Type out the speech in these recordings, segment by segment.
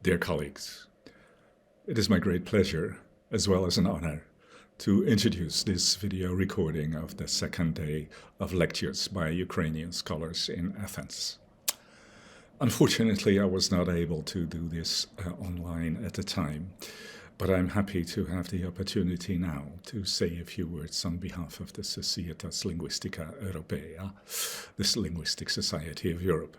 Dear colleagues, it is my great pleasure, as well as an honor, to introduce this video recording of the second day of lectures by Ukrainian scholars in Athens. Unfortunately, I was not able to do this online at the time, but I'm happy to have the opportunity now to say a few words on behalf of the Societas Linguistica Europaea, this linguistic society of Europe.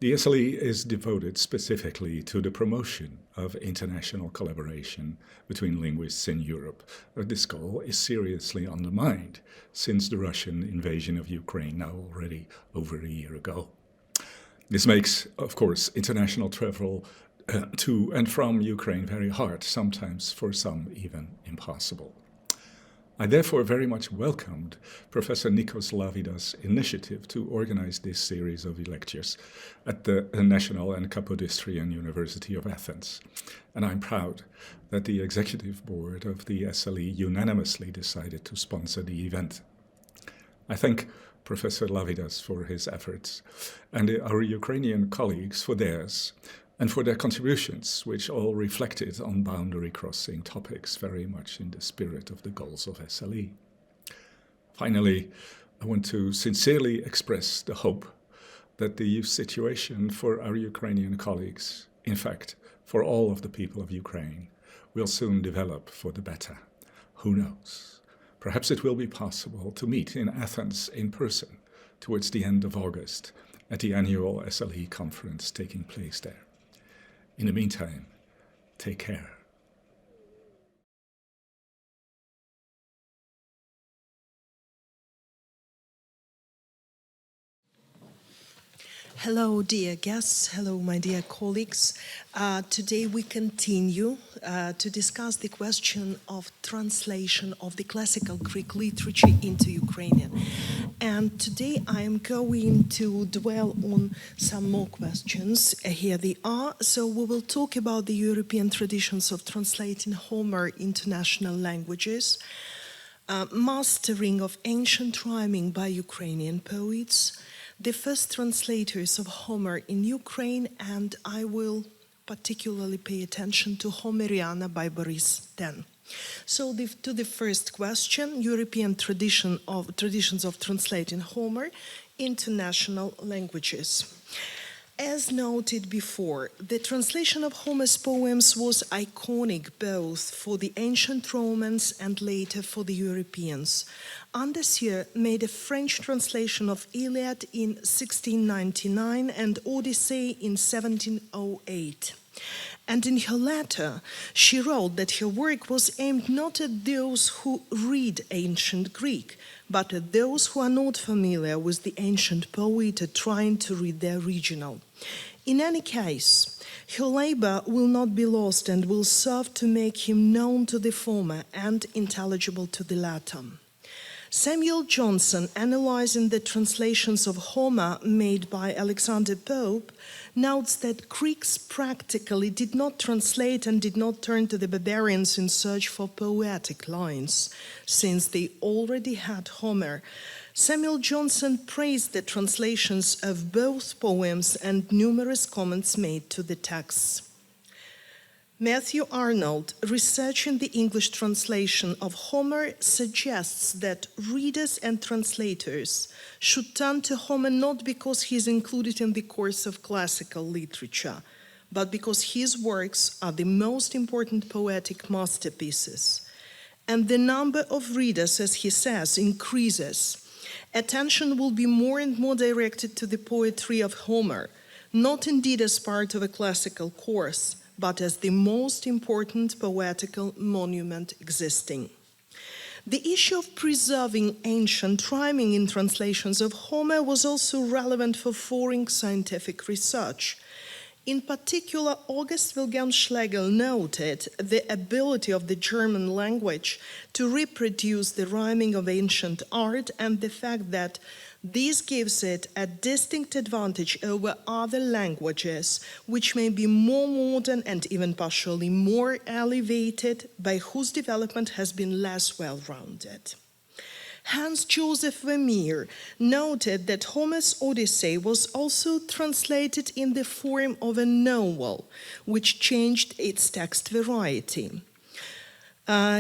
The SLE is devoted specifically to the promotion of international collaboration between linguists in Europe. This goal is seriously undermined since the Russian invasion of Ukraine now already over a year ago. This makes, of course, international travel to and from Ukraine very hard, sometimes for some even impossible. I therefore very much welcomed Professor Nikos Lavidas' initiative to organize this series of lectures at the National and Kapodistrian University of Athens, and I'm proud that the executive board of the SLE unanimously decided to sponsor the event. I thank Professor Lavidas for his efforts, and our Ukrainian colleagues for theirs, and for their contributions, which all reflected on boundary-crossing topics very much in the spirit of the goals of SLE. Finally, I want to sincerely express the hope that the situation for our Ukrainian colleagues, in fact, for all of the people of Ukraine, will soon develop for the better. Who knows? Perhaps it will be possible to meet in Athens in person towards the end of August at the annual SLE conference taking place there. In the meantime, take care. Hello, dear guests. Hello, my dear colleagues. Today we continue to discuss the question of translation of the classical Greek literature into Ukrainian. And today I am going to dwell on some more questions. Here they are. So we will talk about the European traditions of translating Homer into national languages, mastering of ancient rhyming by Ukrainian poets, the first translators of Homer in Ukraine, and I will particularly pay attention to Homeriana by Boris Ten. So to the first question, European traditions of translating Homer into national languages. As noted before, the translation of Homer's poems was iconic both for the ancient Romans and later for the Europeans. Andessier made a French translation of Iliad in 1699 and Odyssey in 1708. And in her letter, she wrote that her work was aimed not at those who read ancient Greek, but at those who are not familiar with the ancient poet trying to read the original. In any case, her labor will not be lost and will serve to make him known to the former and intelligible to the latter. Samuel Johnson, analyzing the translations of Homer made by Alexander Pope, notes that Greeks practically did not translate and did not turn to the barbarians in search for poetic lines, since they already had Homer. Samuel Johnson praised the translations of both poems and numerous comments made to the texts. Matthew Arnold, researching the English translation of Homer, suggests that readers and translators should turn to Homer not because he is included in the course of classical literature, but because his works are the most important poetic masterpieces. And the number of readers, as he says, increases. Attention will be more and more directed to the poetry of Homer, not indeed as part of a classical course, but as the most important poetical monument existing. The issue of preserving ancient rhyming in translations of Homer was also relevant for foreign scientific research. In particular, August Wilhelm Schlegel noted the ability of the German language to reproduce the rhyming of ancient art and the fact that this gives it a distinct advantage over other languages, which may be more modern and even partially more elevated, by whose development has been less well-rounded. Hans Joseph Vermeer noted that Homer's Odyssey was also translated in the form of a novel, which changed its text variety.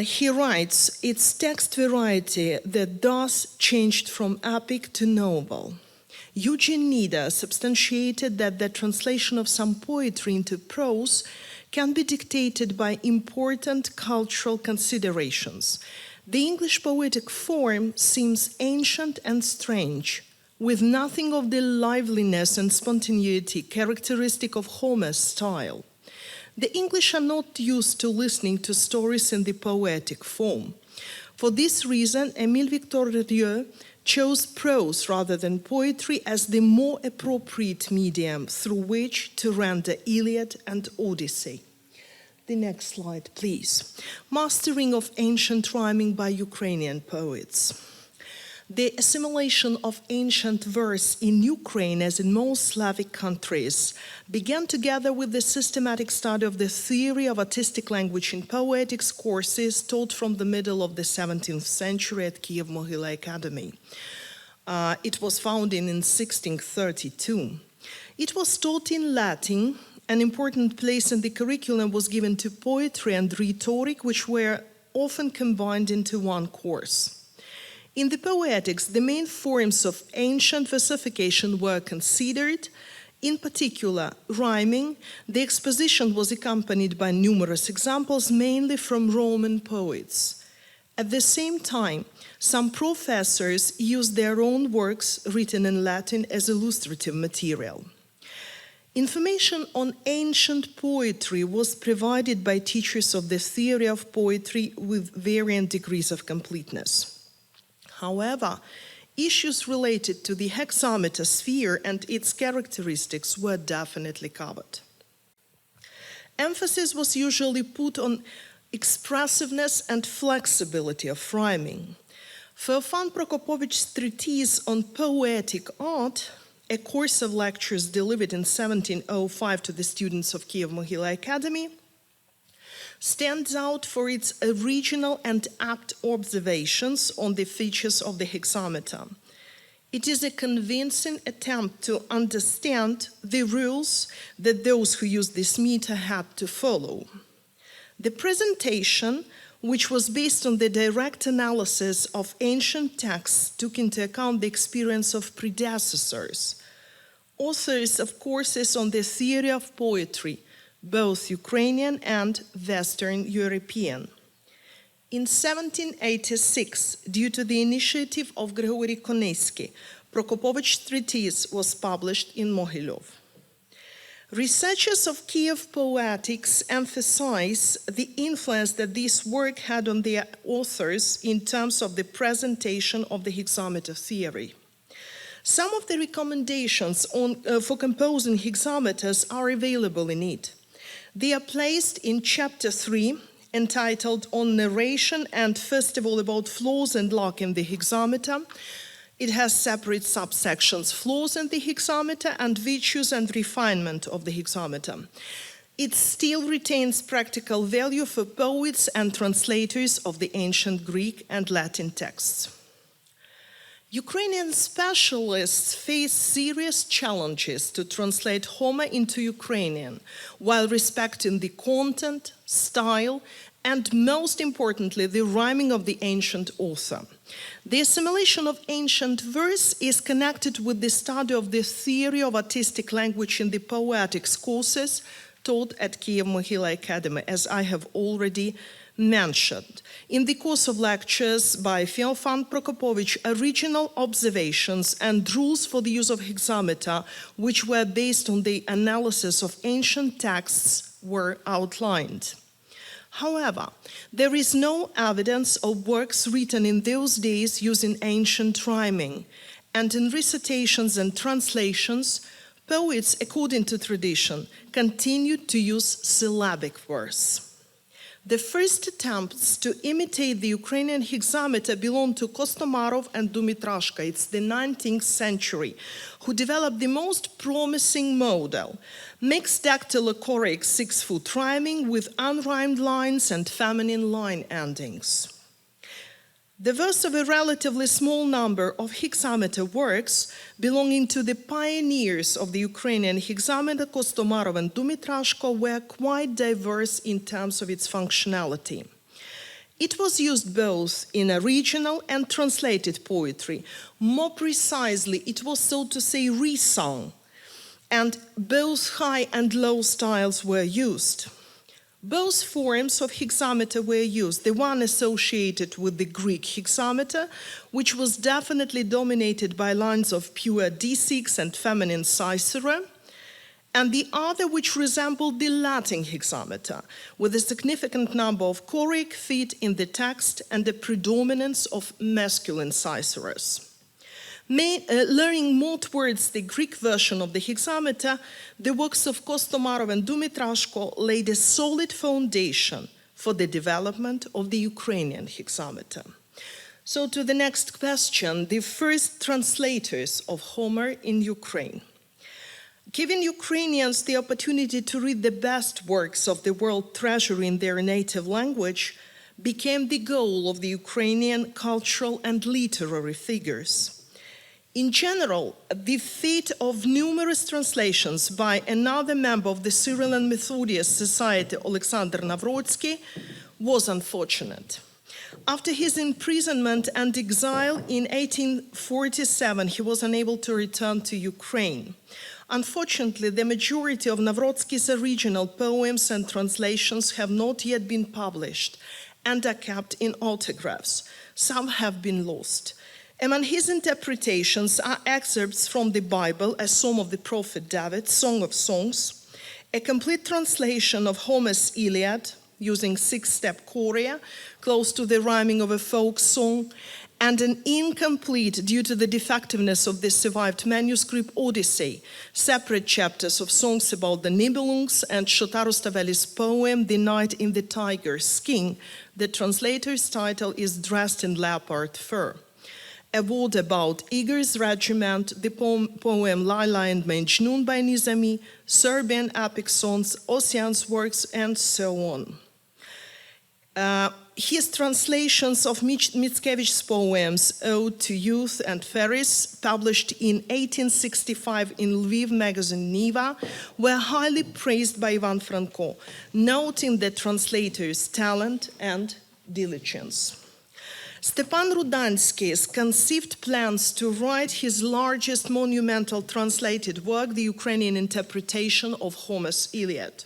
He writes, its text variety that thus changed from epic to novel. Eugene Nida substantiated that the translation of some poetry into prose can be dictated by important cultural considerations. The English poetic form seems ancient and strange, with nothing of the liveliness and spontaneity characteristic of Homer's style. The English are not used to listening to stories in the poetic form. For this reason, Émile Victor Rieu chose prose rather than poetry as the more appropriate medium through which to render Iliad and Odyssey. The next slide, please. Mastering of ancient rhyming by Ukrainian poets. The assimilation of ancient verse in Ukraine, as in most Slavic countries, began together with the systematic study of the theory of artistic language in poetics courses taught from the middle of the 17th century at Kiev-Mohyla Academy. It was founded in 1632. It was taught in Latin. An important place in the curriculum was given to poetry and rhetoric, which were often combined into one course. In the poetics, the main forms of ancient versification were considered, in particular, rhyming. The exposition was accompanied by numerous examples, mainly from Roman poets. At the same time, some professors used their own works written in Latin as illustrative material. Information on ancient poetry was provided by teachers of the theory of poetry with varying degrees of completeness. However, issues related to the hexameter sphere and its characteristics were definitely covered. Emphasis was usually put on expressiveness and flexibility of rhyming. Feofan Prokopovich's treatise on poetic art, a course of lectures delivered in 1705 to the students of Kiev-Mohyla Academy, stands out for its original and apt observations on the features of the hexameter. It is a convincing attempt to understand the rules that those who use this meter had to follow. The presentation, which was based on the direct analysis of ancient texts, took into account the experience of predecessors, authors of courses on the theory of poetry, both Ukrainian and Western European. In 1786, due to the initiative of Grigory Konevsky, Prokopovich's treatise was published in Mohyliv. Researchers of Kiev poetics emphasize the influence that this work had on their authors in terms of the presentation of the hexameter theory. Some of the recommendations for composing hexameters are available in it. They are placed in Chapter 3, entitled On Narration and first of all about flaws and luck in the hexameter. It has separate subsections, flaws in the hexameter and virtues and refinement of the hexameter. It still retains practical value for poets and translators of the ancient Greek and Latin texts. Ukrainian specialists face serious challenges to translate Homer into Ukrainian while respecting the content, style, and most importantly, the rhyming of the ancient author. The assimilation of ancient verse is connected with the study of the theory of artistic language in the poetics courses taught at Kiev-Mohyla Academy, as I have already mentioned. In the course of lectures by Feofan Prokopovich, original observations and rules for the use of hexameter, which were based on the analysis of ancient texts, were outlined. However, there is no evidence of works written in those days using ancient rhyming, and in recitations and translations, poets, according to tradition, continued to use syllabic verse. The first attempts to imitate the Ukrainian hexameter belong to Kostomarov and Dumitrashka. It's the 19th century, who developed the most promising model, mixed dactylochoric 6-foot rhyming with unrhymed lines and feminine line endings. The verse of a relatively small number of hexameter works belonging to the pioneers of the Ukrainian hexameter, Kostomarov and Dumitrashko, were quite diverse in terms of its functionality. It was used both in original and translated poetry. More precisely, it was, so to say, resung, and both high and low styles were used. Both forms of hexameter were used, the one associated with the Greek hexameter, which was definitely dominated by lines of pure D6 and feminine caesura, and the other which resembled the Latin hexameter, with a significant number of choric feet in the text and a predominance of masculine caesuras. Learning more towards the Greek version of the hexameter, the works of Kostomarov and Dumitrashko laid a solid foundation for the development of the Ukrainian hexameter. So to the next question, the first translators of Homer in Ukraine. Giving Ukrainians the opportunity to read the best works of the world treasury in their native language became the goal of the Ukrainian cultural and literary figures. In general, the fate of numerous translations by another member of the Cyril and Methodius Society, Alexander Navrotsky, was unfortunate. After his imprisonment and exile in 1847, he was unable to return to Ukraine. Unfortunately, the majority of Navrotsky's original poems and translations have not yet been published and are kept in autographs. Some have been lost. Among his interpretations are excerpts from the Bible, a psalm of the prophet David, Song of Songs, a complete translation of Homer's Iliad, using 6-step chorea, close to the rhyming of a folk song, and an incomplete, due to the defectiveness of the survived manuscript, Odyssey, separate chapters of songs about the Nibelungs and Shotaro Staveli's poem, The Knight in the Tiger's Skin. The translator's title is Dressed in Leopard Fur. A word about Igor's regiment, the poem Laila and Majnun by Nizami, Serbian epic songs, Ossian's works, and so on. His translations of Mickiewicz's poems, Ode to Youth and Ferris, published in 1865 in Lviv magazine Niva, were highly praised by Ivan Franko, noting the translator's talent and diligence. Stepan Rudansky's conceived plans to write his largest monumental translated work, the Ukrainian interpretation of Homer's Iliad.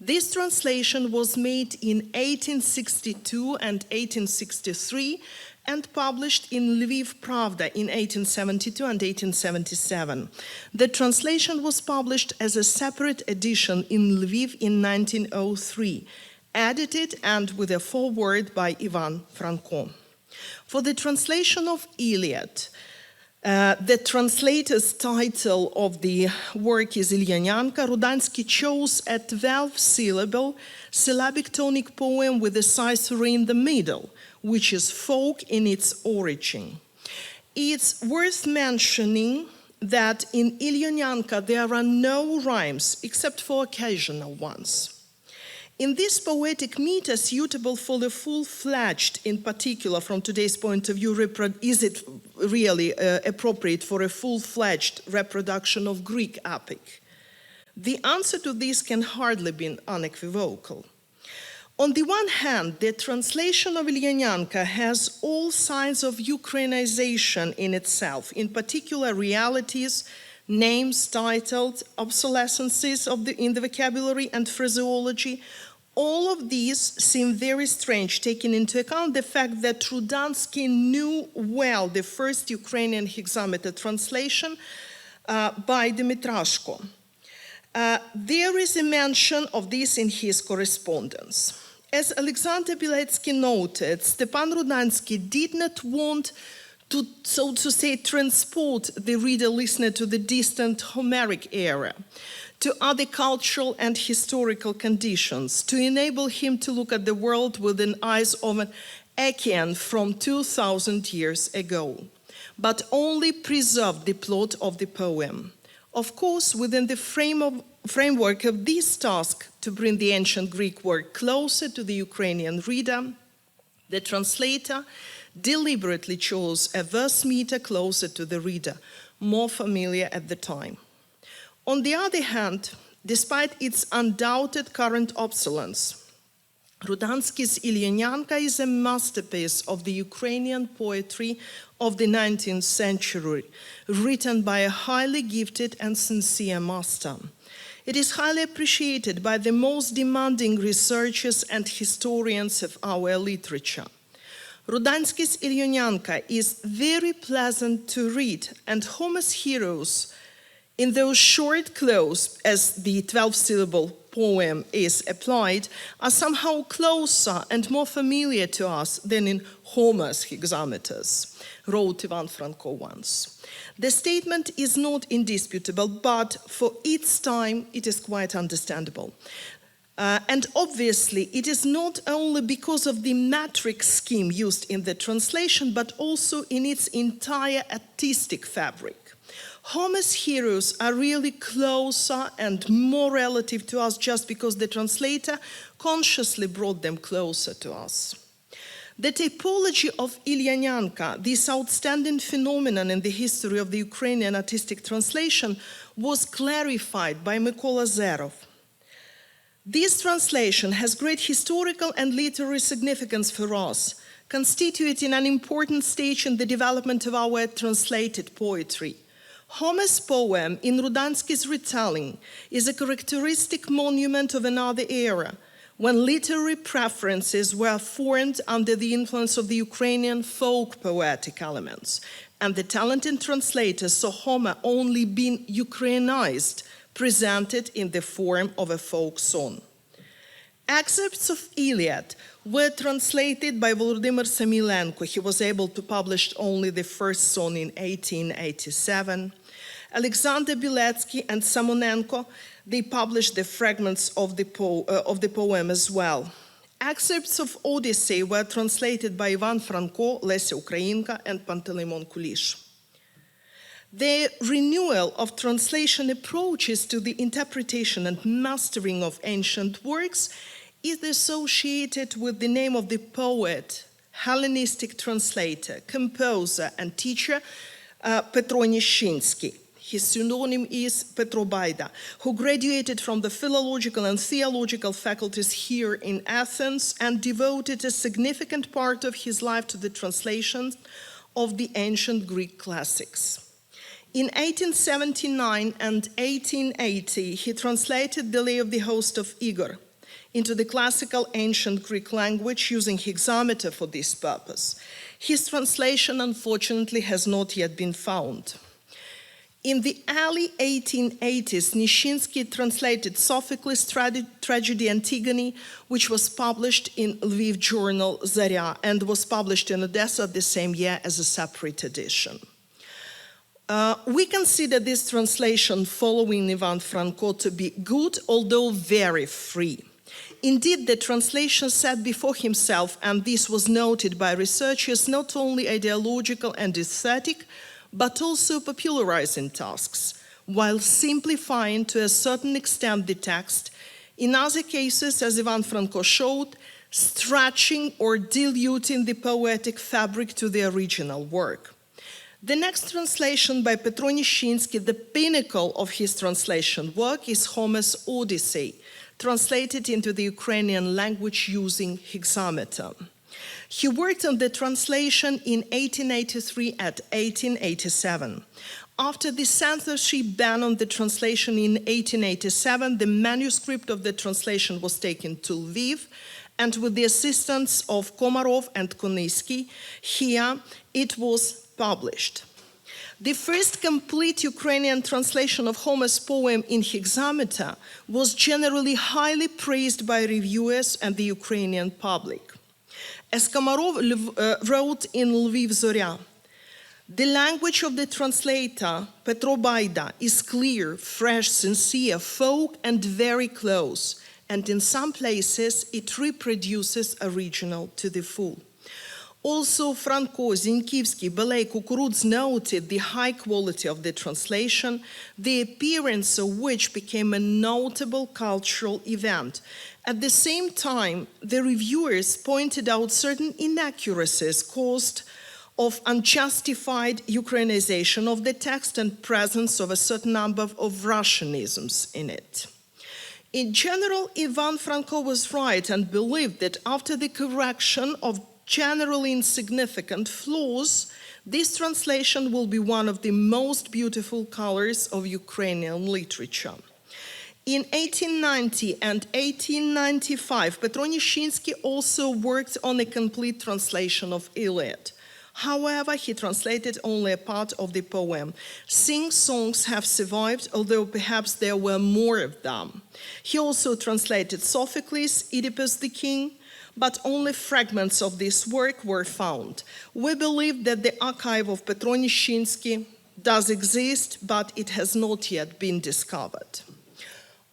This translation was made in 1862 and 1863 and published in Lviv Pravda in 1872 and 1877. The translation was published as a separate edition in Lviv in 1903, edited and with a foreword by Ivan Franko. For the translation of Iliad, the translator's title of the work is Ilyanyanka. Rudansky chose a 12-syllable syllabic tonic poem with a caesura in the middle, which is folk in its origin. It's worth mentioning that in Ilyanyanka there are no rhymes except for occasional ones. In this poetic meter, suitable for the full-fledged, in particular from today's point of view, is it really appropriate for a full-fledged reproduction of Greek epic? The answer to this can hardly be unequivocal. On the one hand, the translation of Ilyanyanka has all signs of Ukrainization in itself, in particular realities, names, titles, obsolescences in the vocabulary and phraseology. All of these seem very strange, taking into account the fact that Rudansky knew well the first Ukrainian hexameter translation by Dumitrashko. There is a mention of this in his correspondence. As Alexander Biletsky noted, Stepan Rudansky did not want to, so to say, transport the reader-listener to the distant Homeric era, to other cultural and historical conditions, to enable him to look at the world with the eyes of an Achaean from 2,000 years ago, but only preserve the plot of the poem. Of course, within the framework of this task to bring the ancient Greek work closer to the Ukrainian reader, the translator deliberately chose a verse meter closer to the reader, more familiar at the time. On the other hand, despite its undoubted current obsolescence, Rudansky's Ilyinyanka is a masterpiece of the Ukrainian poetry of the 19th century, written by a highly gifted and sincere master. It is highly appreciated by the most demanding researchers and historians of our literature. Rudansky's Ilyinyanka is very pleasant to read, and Homer's heroes, in those short close, as the 12-syllable poem is applied, are somehow closer and more familiar to us than in Homer's hexameters, wrote Ivan Franko once. The statement is not indisputable, but for its time it is quite understandable. And obviously it is not only because of the metric scheme used in the translation, but also in its entire artistic fabric. Homer's heroes are really closer and more relative to us just because the translator consciously brought them closer to us. The typology of Ilyinyanka, this outstanding phenomenon in the history of the Ukrainian artistic translation, was clarified by Mykola Zerov. This translation has great historical and literary significance for us, constituting an important stage in the development of our translated poetry. Homer's poem, in Rudansky's retelling, is a characteristic monument of another era, when literary preferences were formed under the influence of the Ukrainian folk poetic elements, and the talented translators saw Homer only being Ukrainized, presented in the form of a folk song. Excerpts of Iliad were translated by Volodymyr Samilenko. He was able to publish only the first song in 1887. Alexander Biletsky and Samonenko, they published the fragments of the poem as well. Excerpts of Odyssey were translated by Ivan Franko, Lesya Ukrainka, and Panteleimon Kulish. The renewal of translation approaches to the interpretation and mastering of ancient works is associated with the name of the poet, Hellenistic translator, composer, and teacher Petro Nishinsky. His pseudonym is Petro Baida, who graduated from the philological and theological faculties here in Athens and devoted a significant part of his life to the translation of the ancient Greek classics. In 1879 and 1880, he translated the Lay of the Host of Igor into the classical ancient Greek language using hexameter for this purpose. His translation, unfortunately, has not yet been found. In the early 1880s, Nishinsky translated Sophocles' tragedy Antigone, which was published in Lviv journal Zarya and was published in Odessa the same year as a separate edition. We consider this translation following Ivan Franko to be good, although very free. Indeed, the translation set before himself, and this was noted by researchers, not only ideological and aesthetic, but also popularizing tasks, while simplifying to a certain extent the text, in other cases, as Ivan Franko showed, stretching or diluting the poetic fabric to the original work. The next translation by Petro Nishinsky, the pinnacle of his translation work, is Homer's Odyssey, translated into the Ukrainian language using hexameter. He worked on the translation in 1883 and 1887. After the censorship ban on the translation in 1887, the manuscript of the translation was taken to Lviv, and with the assistance of Komarov and Koniski, here it was published. The first complete Ukrainian translation of Homer's poem in hexameter was generally highly praised by reviewers and the Ukrainian public. As Komarov wrote in Lviv Zorya, the language of the translator, Petro Baida, is clear, fresh, sincere, folk, and very close, and in some places it reproduces original to the full. Also, Franco, Zinkivsky, Belay, Kukurudz noted the high quality of the translation, the appearance of which became a notable cultural event. At the same time, the reviewers pointed out certain inaccuracies caused of unjustified Ukrainization of the text and presence of a certain number of Russianisms in it. In general, Ivan Franko was right and believed that after the correction of generally insignificant flaws, this translation will be one of the most beautiful colors of Ukrainian literature. In 1890 and 1895, Petronischinski also worked on a complete translation of Iliad. However, he translated only a part of the poem. Sing-songs have survived, although perhaps there were more of them. He also translated Sophocles, Oedipus the King, but only fragments of this work were found. We believe that the archive of Petronischinski does exist, but it has not yet been discovered.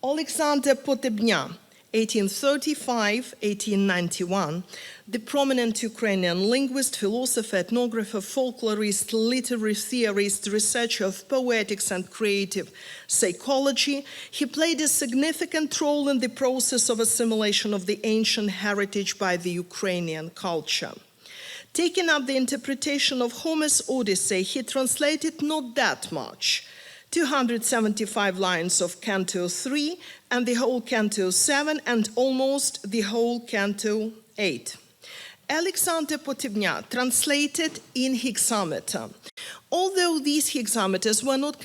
Alexander Potebnya, 1835-1891, the prominent Ukrainian linguist, philosopher, ethnographer, folklorist, literary theorist, researcher of poetics and creative psychology, he played a significant role in the process of assimilation of the ancient heritage by the Ukrainian culture. Taking up the interpretation of Homer's Odyssey, he translated not that much, 275 lines of Canto 3 and the whole Canto 7 and almost the whole Canto 8. Alexander Potebnya translated in hexameter. Although these hexameters were not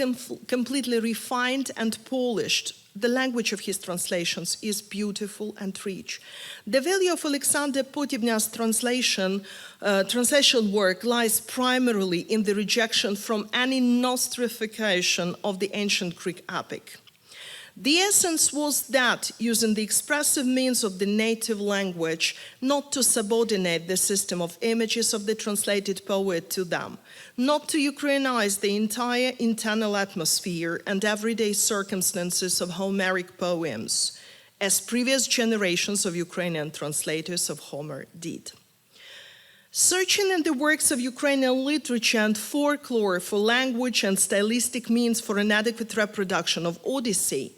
completely refined and polished, the language of his translations is beautiful and rich. The value of Alexander Potebnya's translation work lies primarily in the rejection from any nostrification of the ancient Greek epic. The essence was that, using the expressive means of the native language, not to subordinate the system of images of the translated poet to them, not to Ukrainize the entire internal atmosphere and everyday circumstances of Homeric poems, as previous generations of Ukrainian translators of Homer did. Searching in the works of Ukrainian literature and folklore for language and stylistic means for an adequate reproduction of Odyssey,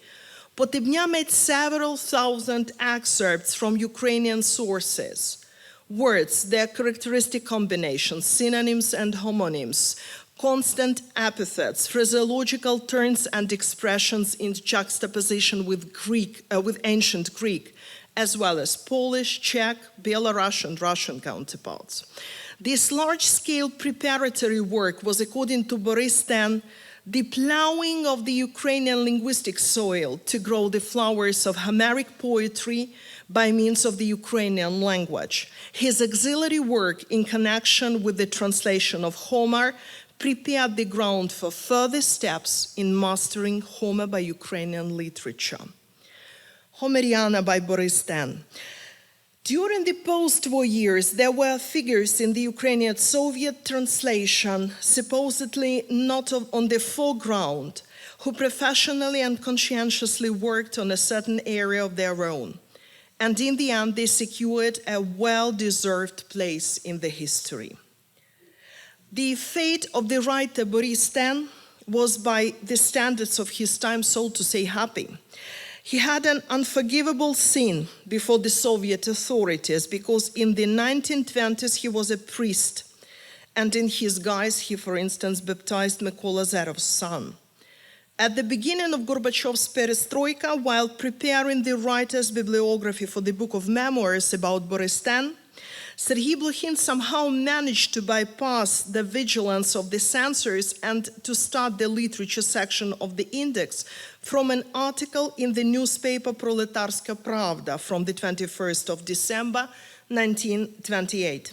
Potebnya made several thousand excerpts from Ukrainian sources. Words, their characteristic combinations, synonyms and homonyms, constant epithets, phraseological turns and expressions in juxtaposition with ancient Greek, as well as Polish, Czech, Belarusian, and Russian counterparts. This large-scale preparatory work was, according to Boris Ten, the plowing of the Ukrainian linguistic soil to grow the flowers of Homeric poetry by means of the Ukrainian language. His auxiliary work in connection with the translation of Homer prepared the ground for further steps in mastering Homer by Ukrainian literature. Homeriana by Boris Ten. During the post-war years, there were figures in the Ukrainian Soviet translation, supposedly not on the foreground, who professionally and conscientiously worked on a certain area of their own. And in the end, they secured a well-deserved place in the history. The fate of the writer Boris Ten was, by the standards of his time, so to say, happy. He had an unforgivable sin before the Soviet authorities because in the 1920s he was a priest, and in his guise he, for instance, baptized Mykola Azerov's son. At the beginning of Gorbachev's perestroika, while preparing the writer's bibliography for the book of memoirs about Boris Ten, Sergei Blokhin somehow managed to bypass the vigilance of the censors and to start the literature section of the index from an article in the newspaper Proletarska Pravda from the 21st of December, 1928.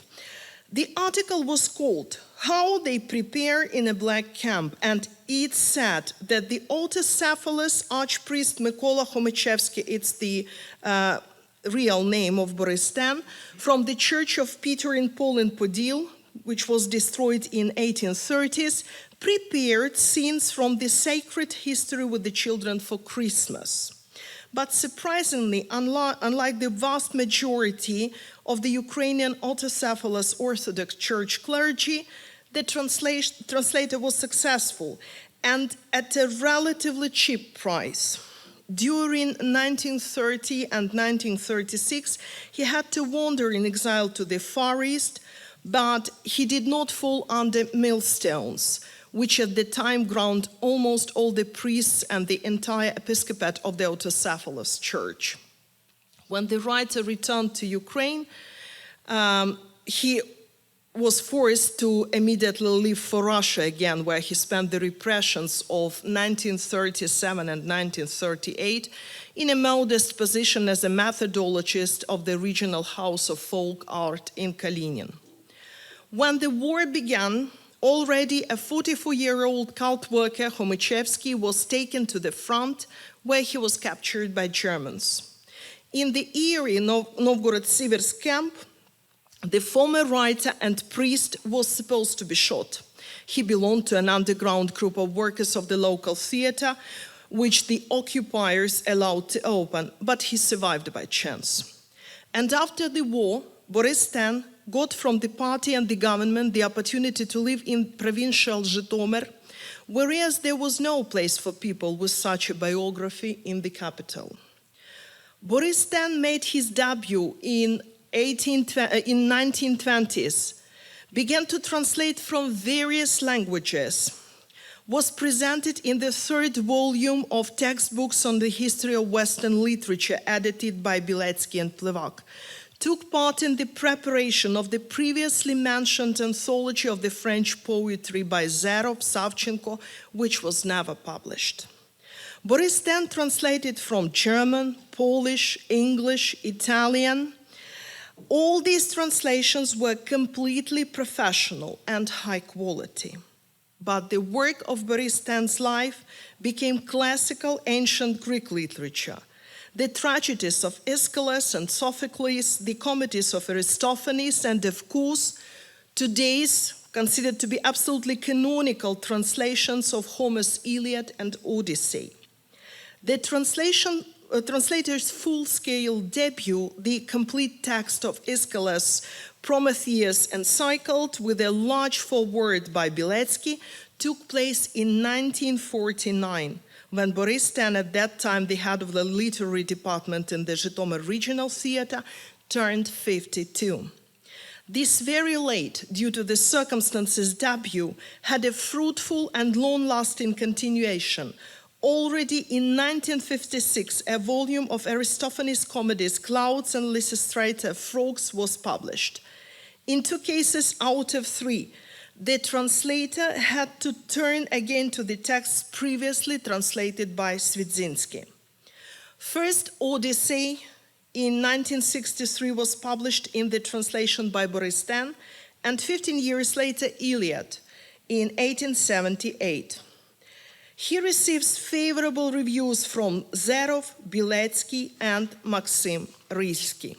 The article was called "How They Prepare in a Black Camp," and it said that the autocephalous archpriest Mykola Homachevsky, it's the real name of Boris Ten, from the Church of Peter in Poland Podil, which was destroyed in 1830s, prepared scenes from the sacred history with the children for Christmas. But surprisingly, unlike the vast majority of the Ukrainian autocephalous Orthodox Church clergy, the translator was successful and at a relatively cheap price. During 1930 and 1936, he had to wander in exile to the Far East, but he did not fall under millstones, which at the time ground almost all the priests and the entire episcopate of the autocephalous church. When the writer returned to Ukraine, he was forced to immediately leave for Russia again, where he spent the repressions of 1937 and 1938 in a modest position as a methodologist of the regional house of folk art in Kalinin. When the war began, already a 44-year-old cult worker, Homychevsky, was taken to the front, where he was captured by Germans. In the eerie Novgorod-Siversk camp, the former writer and priest was supposed to be shot. He belonged to an underground group of workers of the local theater, which the occupiers allowed to open, but he survived by chance. And after the war, Boris X got from the party and the government the opportunity to live in provincial Zhytomyr, whereas there was no place for people with such a biography in the capital. Boris X made his debut in 1920s, began to translate from various languages, was presented in the third volume of textbooks on the history of Western literature edited by Biletsky and Plevak, took part in the preparation of the previously mentioned anthology of the French poetry by Zerov, Savchenko, which was never published. Boris X translated from German, Polish, English, Italian. All these translations were completely professional and high quality. But the work of Boris X's life became classical ancient Greek literature. The tragedies of Aeschylus and Sophocles, the comedies of Aristophanes, and of course, today's considered to be absolutely canonical translations of Homer's Iliad and Odyssey. The translator's full-scale debut, the complete text of Aeschylus, Prometheus Encircled, with a large foreword by Biletsky, took place in 1949, when Boris X, at that time the head of the literary department in the Zhytomyr Regional Theater, turned 52. This very late, due to the circumstances, debut had a fruitful and long-lasting continuation. Already in 1956, a volume of Aristophanes' comedies, Clouds and Lysistrata Frogs, was published. In 2 cases out of 3, the translator had to turn again to the texts previously translated by Svidzinski. First, Odyssey in 1963 was published in the translation by Boris X, and 15 years later, Iliad in 1878. He receives favorable reviews from Zerov, Biletsky, and Maxim Rylsky.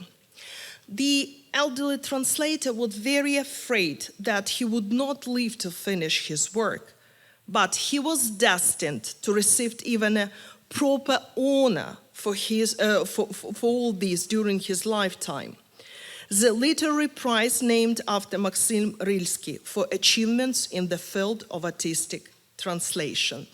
The elderly translator was very afraid that he would not live to finish his work, but he was destined to receive even a proper honor for all this during his lifetime. The literary prize named after Maxim Rylsky for achievements in the field of artistic translation.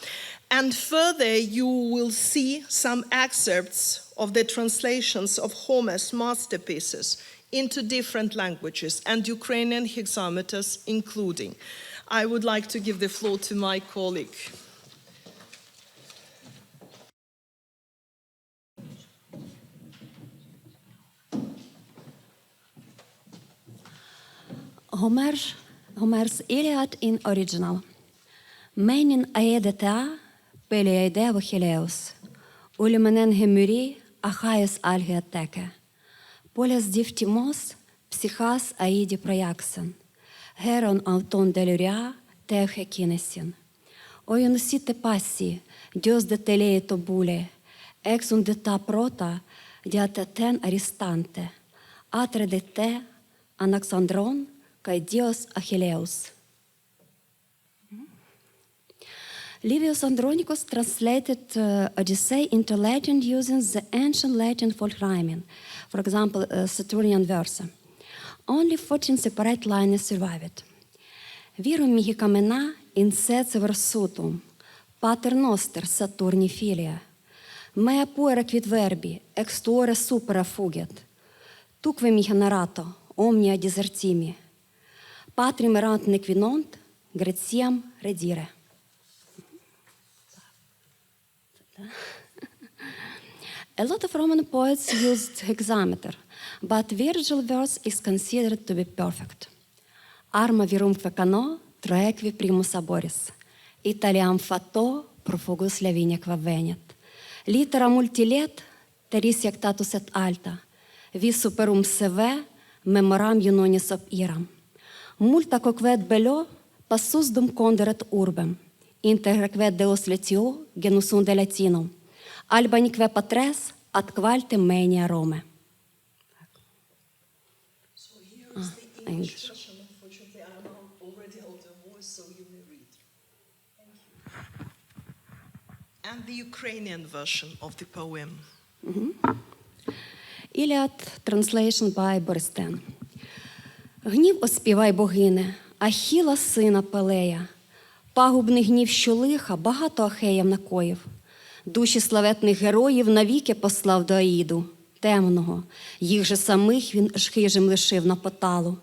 And further, you will see some excerpts of the translations of Homer's masterpieces into different languages and Ukrainian hexameters including. I would like to give the floor to my colleague. Homer's Iliad in original. Menin aedetea peleide Achilleus, ulimenen hemuri Achaios algiateke, poles diftimos psychas aidi projaxen, heron auton deluria teuche kinesin. Oion site passi, dios de telei tobule, exun de ta prota, diate ten aristante, atre de te Anaxandron, kai dios Achilleus. Livius Andronicus translated Odyssey into Latin using the ancient Latin folk rhyming, for example, Saturnian verse. Only 14 separate lines survived. Virum mihi camena in setse versutum, pater noster Saturni filia, mea puera quid verbi, extuore supera fugit, tuque mihi narrato, omnia disertimi, patrim erant nequinont, gratiam redire. A lot of Roman poets used hexameter, but Virgil verse is considered to be perfect. Arma virumque cano, troequi primus aboris. Italiam fato, profugus levineque venet. Litera multilet, teris iactatus et alta. Vis superum seve, memoram iunonis ob iram. Multa quoquet bello, passus dum conderet urbem. Interrequet deus letio, genus unde latinum. Albanique patres, ad qualtem menia Rome. So here is the English version. Unfortunately, I'm already out of voice, so you may read. Thank you. And the Ukrainian version of the poem. Iliad translation by Boristan. Гнів оспівай, богине, Ахіла сина Пелея. Пагубний гнів, що лиха, багато Ахеям накоїв. Душі славетних героїв навіки послав до Аїду, темного. Їх же самих він хижим лишив на поталу.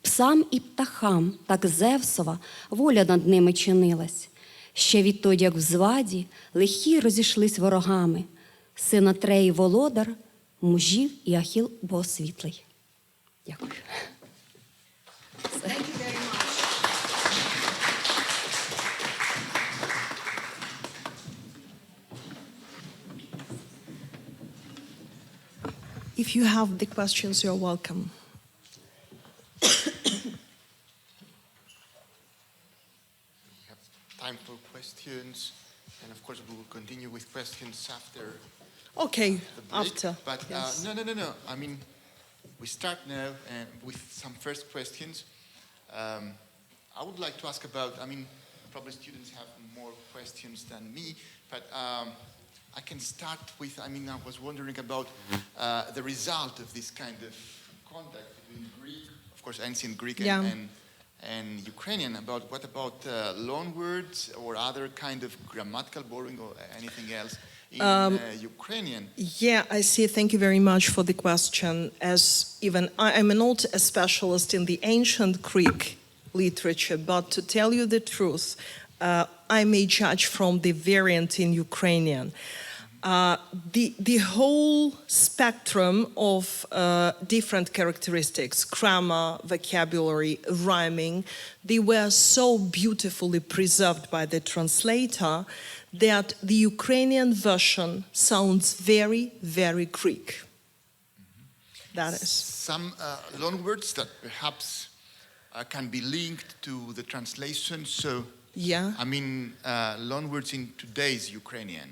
Псам і птахам, так Зевсова, воля над ними чинилась. Ще відтоді, як в зваді, лихі розійшлись ворогами. Син Атреї володар, мужів і Ахіл богосвітлий. Дякую. Thank you very much. If you have the questions, you're welcome. We have time for questions, and of course we will continue with questions after Okay, the break. after. But yes. no. I mean, we start now with some first questions. I would like to ask about, I mean, probably students have more questions than me, but I can start with, I mean, I was wondering about the result of this kind of contact between Greek, of course, ancient Greek and Ukrainian, about what about loanwords or other kind of grammatical borrowing or anything else in Ukrainian? Yeah, I see. Thank you very much for the question. As even I'm not a specialist in the ancient Greek literature, but to tell you the truth, I may judge from the variant in Ukrainian. The whole spectrum of different characteristics, grammar, vocabulary, rhyming, they were so beautifully preserved by the translator that the Ukrainian version sounds very, very Greek. That is. Some loanwords that perhaps can be linked to the translation, so Yeah. I mean, loanwords in today's Ukrainian.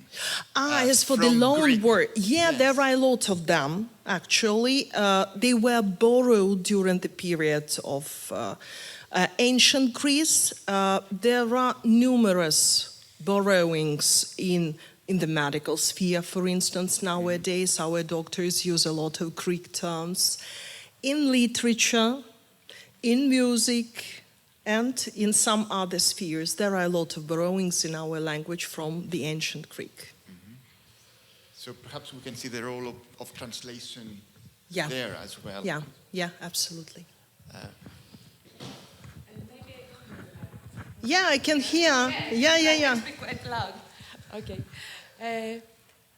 As for the from loan Greek. word, Yes. there are a lot of them, actually. They were borrowed during the period of ancient Greece. There are numerous borrowings in the medical sphere, for instance. Nowadays, our doctors use a lot of Greek terms. In literature, in music, and in some other spheres, there are a lot of borrowings in our language from the ancient Greek. So perhaps we can see the role of translation Yeah. there as well. Yeah, absolutely. Yeah, I can hear. Yeah. Speak quite loud. Okay.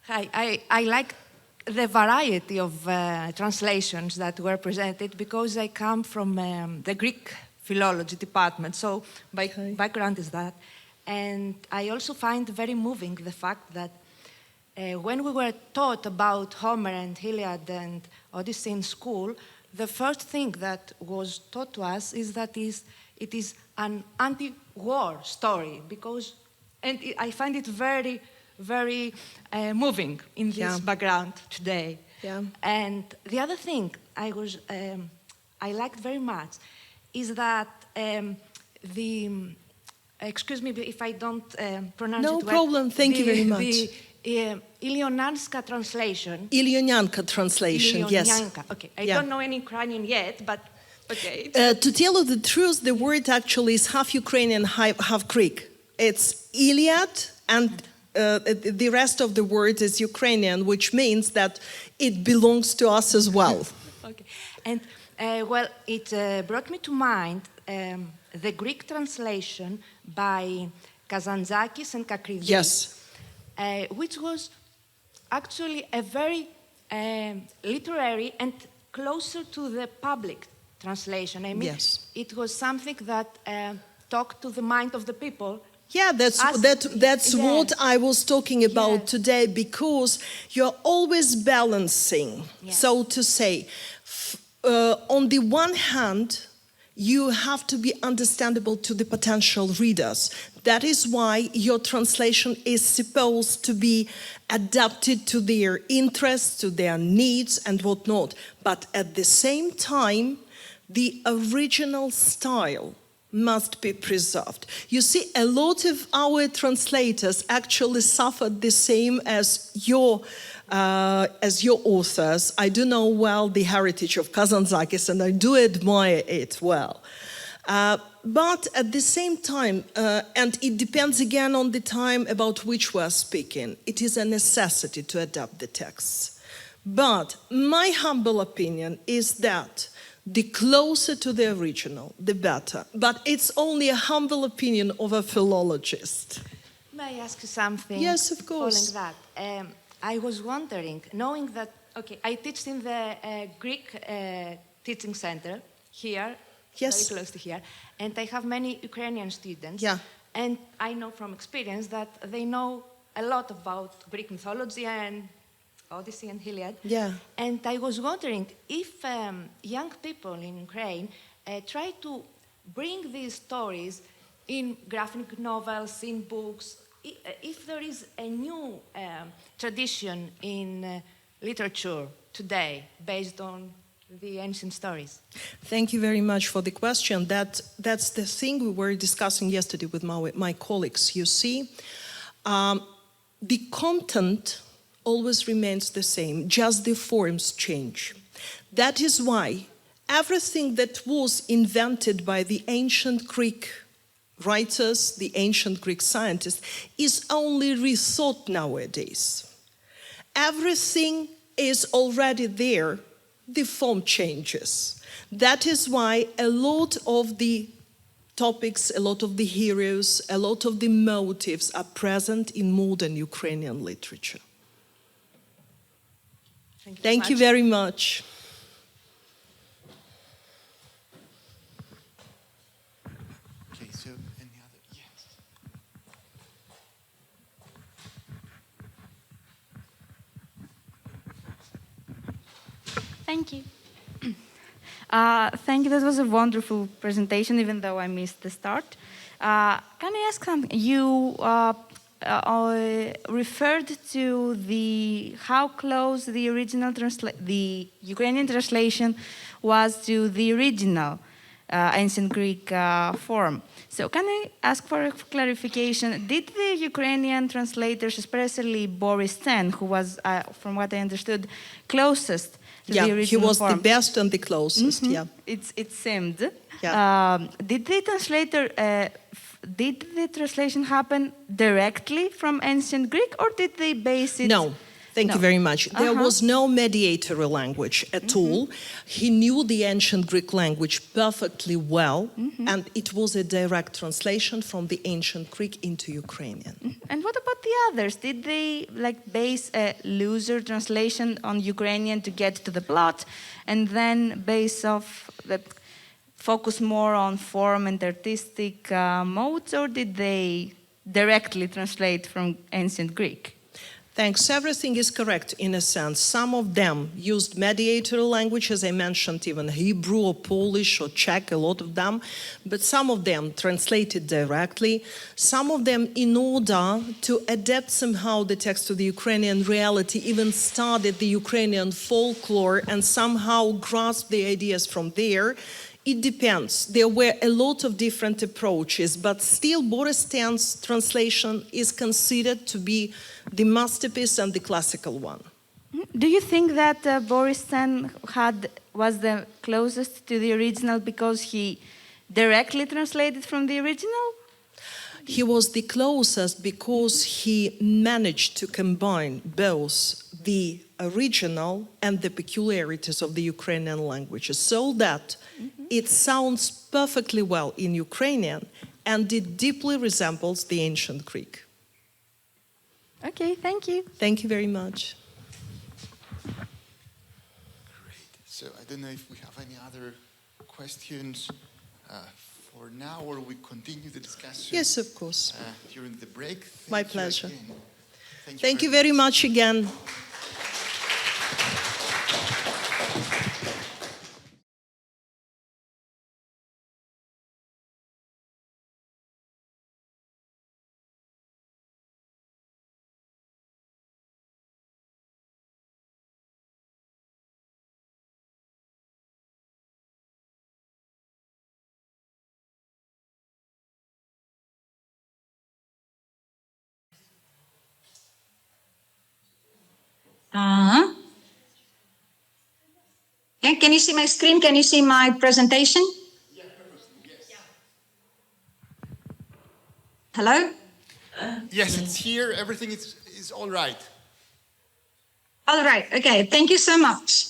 Hi, I like the variety of translations that were presented because I come from the Greek philology department, so my background is that. And I also find very moving the fact that when we were taught about Homer and Iliad and Odyssey in school, the first thing that was taught to us is that it is an anti-war story, because, and I find it very, very moving in this background today. Yeah. And the other thing I liked very much is that excuse me if I don't pronounce No it well. problem. Thank you very much. The Ilionianska translation. Ilionianka translation, yes. Ilionianka. Okay, I Yeah. don't know any Ukrainian yet, but okay. To tell you the truth, the word actually is half Ukrainian, half Greek. It's Iliad, and the rest of the word is Ukrainian, which means that it belongs to us as well. Okay, and well, it brought me to mind the Greek translation by Kazantzakis and Kakridis. Yes. Which was actually a very literary and closer to the public translation. I mean, Yes. it was something that talked to the mind of the people. Yeah, that's Yes. what I was talking about Yes. today, because you're always balancing, Yes. so to say. On the one hand, you have to be understandable to the potential readers. That is why your translation is supposed to be adapted to their interests, to their needs and whatnot. But at the same time, the original style must be preserved. You see, a lot of our translators actually suffered the same as your authors. I do know well the heritage of Kazantzakis, and I do admire it well. But at the same time, and it depends again on the time about which we're speaking, it is a necessity to adapt the texts. But my humble opinion is that the closer to the original, the better. But it's only a humble opinion of a philologist. May I ask you something? Yes, of course. Following that, I was wondering, knowing that, okay, I teach in the Greek teaching center here, Yes. very close to here, and I have many Ukrainian students. Yeah. And I know from experience that they know a lot about Greek mythology and Odyssey and Iliad. Yeah. And I was wondering if young people in Ukraine try to bring these stories in graphic novels, in books, if there is a new tradition in literature today based on the ancient stories. Thank you very much for the question. That's the thing we were discussing yesterday with my colleagues. You see, the content always remains the same, just the forms change. That is why everything that was invented by the ancient Greek writers, the ancient Greek scientists, is only rethought nowadays. Everything is already there, the form changes. That is why a lot of the topics, a lot of the heroes, a lot of the motives are present in modern Ukrainian literature. Thank you very much. Okay, so any other? Yes. Thank you. Thank you. That was a wonderful presentation, even though I missed the start. Can I ask something? You referred to how close the original the Ukrainian translation was to the original ancient Greek form. So can I ask for a clarification? Did the Ukrainian translators, especially Boris Ten, who was, from what I understood, closest to the original he was form, the best and the closest, yeah. It seemed. Yeah. Did the translation happen directly from ancient Greek, or did they base it? No. Thank you very much. There was no mediatory language at all. He knew the ancient Greek language perfectly well, and it was a direct translation from the ancient Greek into Ukrainian. And what about the others? Did they base a looser translation on Ukrainian to get to the plot, and then base off that focus more on form and artistic modes, or did they directly translate from ancient Greek? Thanks. Everything is correct in a sense. Some of them used mediatory language, as I mentioned, even Hebrew or Polish or Czech, a lot of them. But some of them translated directly. Some of them, in order to adapt somehow the text to the Ukrainian reality, even studied the Ukrainian folklore and somehow grasped the ideas from there. It depends. There were a lot of different approaches, but still Boris Stan's translation is considered to be the masterpiece and the classical one. Do you think that Boris Stan was the closest to the original because he directly translated from the original? He was the closest because he managed to combine both the original and the peculiarities of the Ukrainian languages so that it sounds perfectly well in Ukrainian and it deeply resembles the ancient Greek. Okay, thank you. Thank you very much. Great. So I don't know if we have any other questions for now, or we continue the discussion. Yes, of course. During the break. My pleasure. Thank you very much again. Yeah, can you see my screen? Can you see my presentation? Yeah, yes. Hello? Yes, it's here. Everything is all right. All right. Okay. Thank you so much.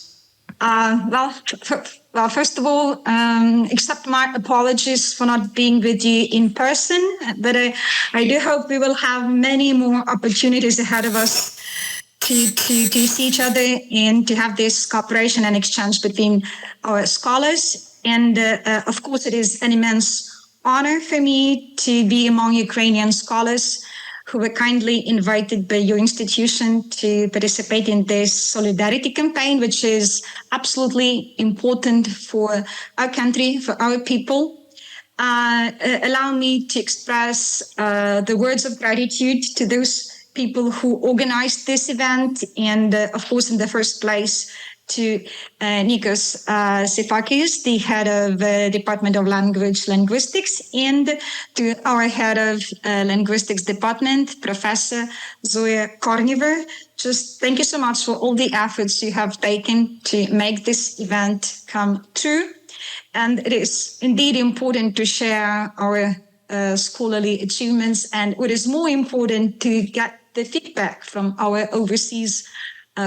Well, first of all, accept my apologies for not being with you in person, but I do hope we will have many more opportunities ahead of us to see each other and to have this cooperation and exchange between our scholars. And of course, it is an immense honor for me to be among Ukrainian scholars who were kindly invited by your institution to participate in this solidarity campaign, which is absolutely important for our country, for our people. Allow me to express the words of gratitude to those people who organized this event, and of course, in the first place, to Nikos Sifakis, the head of Department of Linguistics, and to our head of Linguistics Department, Professor Zoya Kornever. Just thank you so much for all the efforts you have taken to make this event come true. And it is indeed important to share our scholarly achievements, and what is more important, to get the feedback from our overseas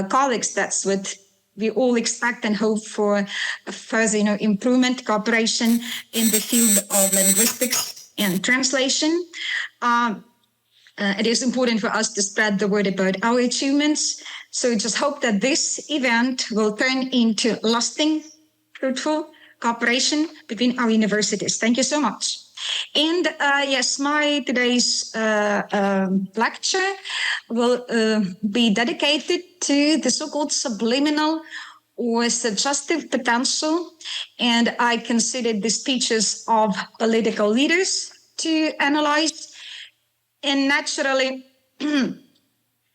colleagues. That's what we all expect and hope for, further, improvement, cooperation in the field of linguistics and translation. It is important for us to spread the word about our achievements. So we just hope that this event will turn into lasting, fruitful cooperation between our universities. Thank you so much. And yes, my today's lecture will be dedicated to the so-called subliminal or suggestive potential. And I consider the speeches of political leaders to analyze. And naturally,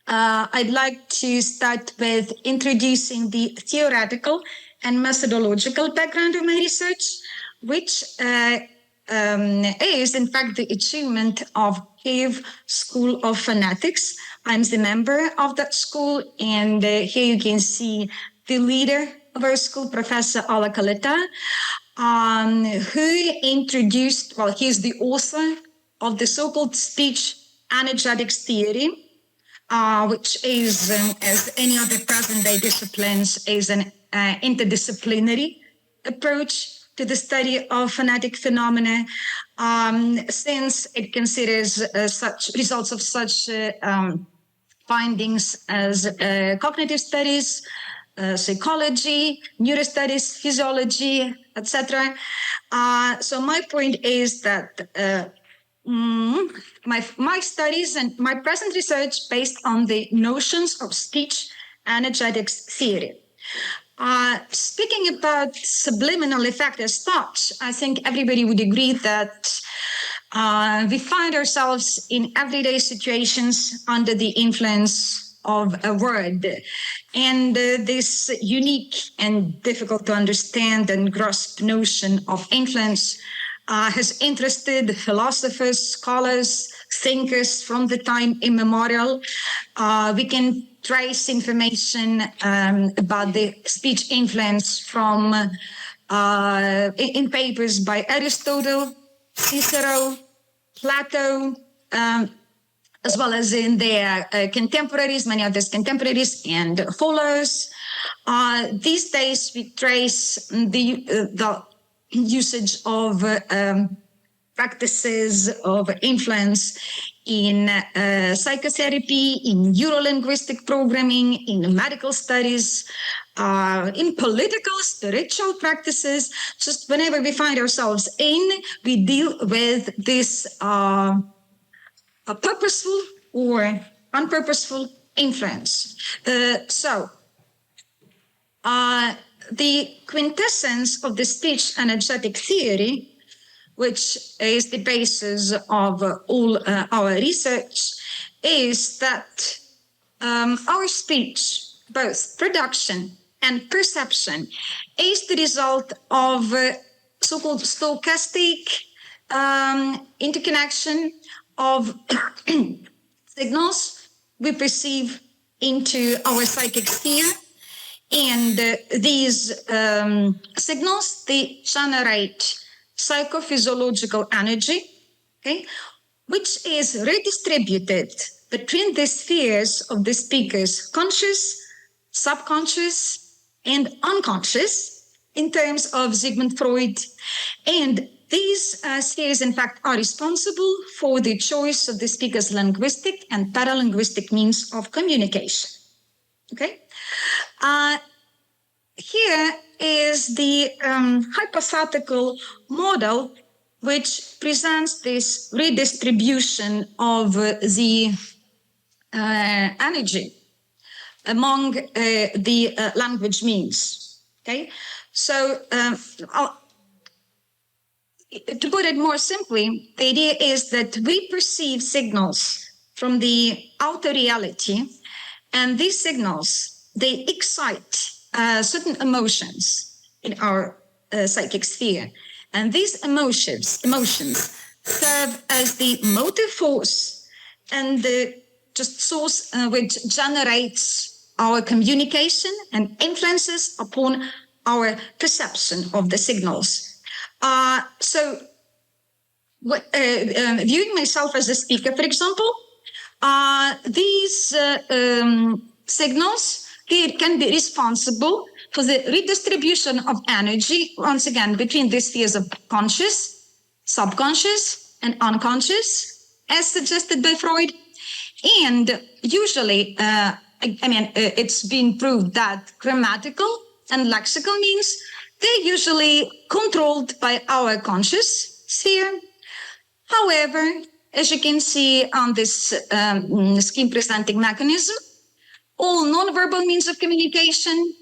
I'd like to start with introducing the theoretical and methodological background of my research, which is in fact the achievement of Kiev School of Phonetics. I'm the member of that school, and here you can see the leader of our school, Professor Alla Kaleta, who introduced, well, he's the author of the so-called speech energetics theory, which is, as any other present-day disciplines, is an interdisciplinary approach to the study of phonetic phenomena, since it considers such results of such findings as cognitive studies, psychology, neurostudies, physiology, etc. So my point is that my studies and my present research based on the notions of speech energetics theory. Speaking about subliminal effect as such, I think everybody would agree that we find ourselves in everyday situations under the influence of a word. And this unique and difficult to understand and grasp notion of influence has interested philosophers, scholars, thinkers from the time immemorial. We can trace information about the speech influence from in papers by Aristotle, Cicero, Plato, as well as in their contemporaries, many of these contemporaries and followers. These days we trace the usage of practices of influence in psychotherapy, in neurolinguistic programming, in medical studies, in political, spiritual practices. Just whenever we find ourselves in, we deal with this purposeful or unpurposeful influence. The quintessence of the speech energetic theory, which is the basis of all our research, is that our speech, both production and perception, is the result of so-called stochastic interconnection of signals we perceive into our psychic sphere. And these signals, they generate psychophysiological energy, okay, which is redistributed between the spheres of the speaker's conscious, subconscious, and unconscious in terms of Sigmund Freud. And these spheres, in fact, are responsible for the choice of the speaker's linguistic and paralinguistic means of communication. Okay? Here is the hypothetical model which presents this redistribution of the energy among the language means. Okay, so to put it more simply, the idea is that we perceive signals from the outer reality, and these signals, they excite certain emotions in our psychic sphere. And these emotions serve as the motive force and the just source which generates our communication and influences upon our perception of the signals. Viewing myself as a speaker, for example, these signals can be responsible for the redistribution of energy, once again, between the spheres of conscious, subconscious, and unconscious, as suggested by Freud. And usually, it's been proved that grammatical and lexical means, they're usually controlled by our conscious sphere. However, as you can see on this scheme presenting mechanism, all nonverbal means of communication,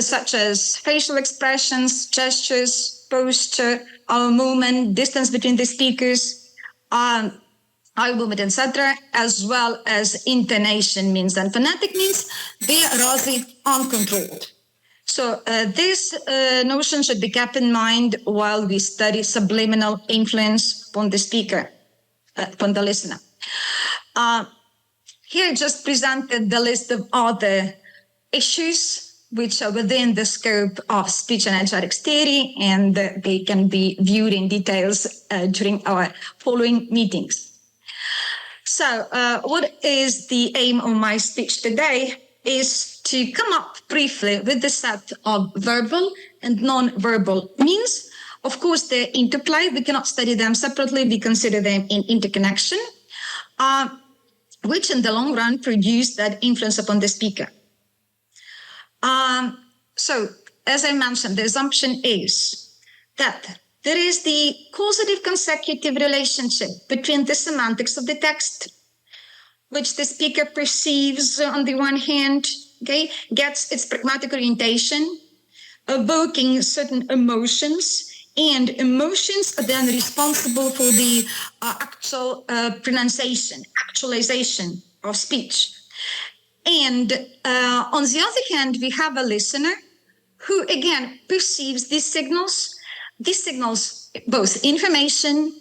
such as facial expressions, gestures, posture, our movement, distance between the speakers, eye movement, etc., as well as intonation means and phonetic means, they are rather uncontrolled. So this notion should be kept in mind while we study subliminal influence upon the speaker, upon the listener. Here I just presented the list of other issues which are within the scope of speech and energetics theory, and they can be viewed in details during our following meetings. So what is the aim of my speech today is to come up briefly with the set of verbal and non-verbal means. Of course, they're interplay. We cannot study them separately. We consider them in interconnection, which in the long run produce that influence upon the speaker. So, as I mentioned, the assumption is that there is the causative consecutive relationship between the semantics of the text, which the speaker perceives on the one hand, okay, gets its pragmatic orientation, evoking certain emotions, and emotions are then responsible for the actual pronunciation, actualization of speech. And on the other hand, we have a listener who, again, perceives these signals, both information,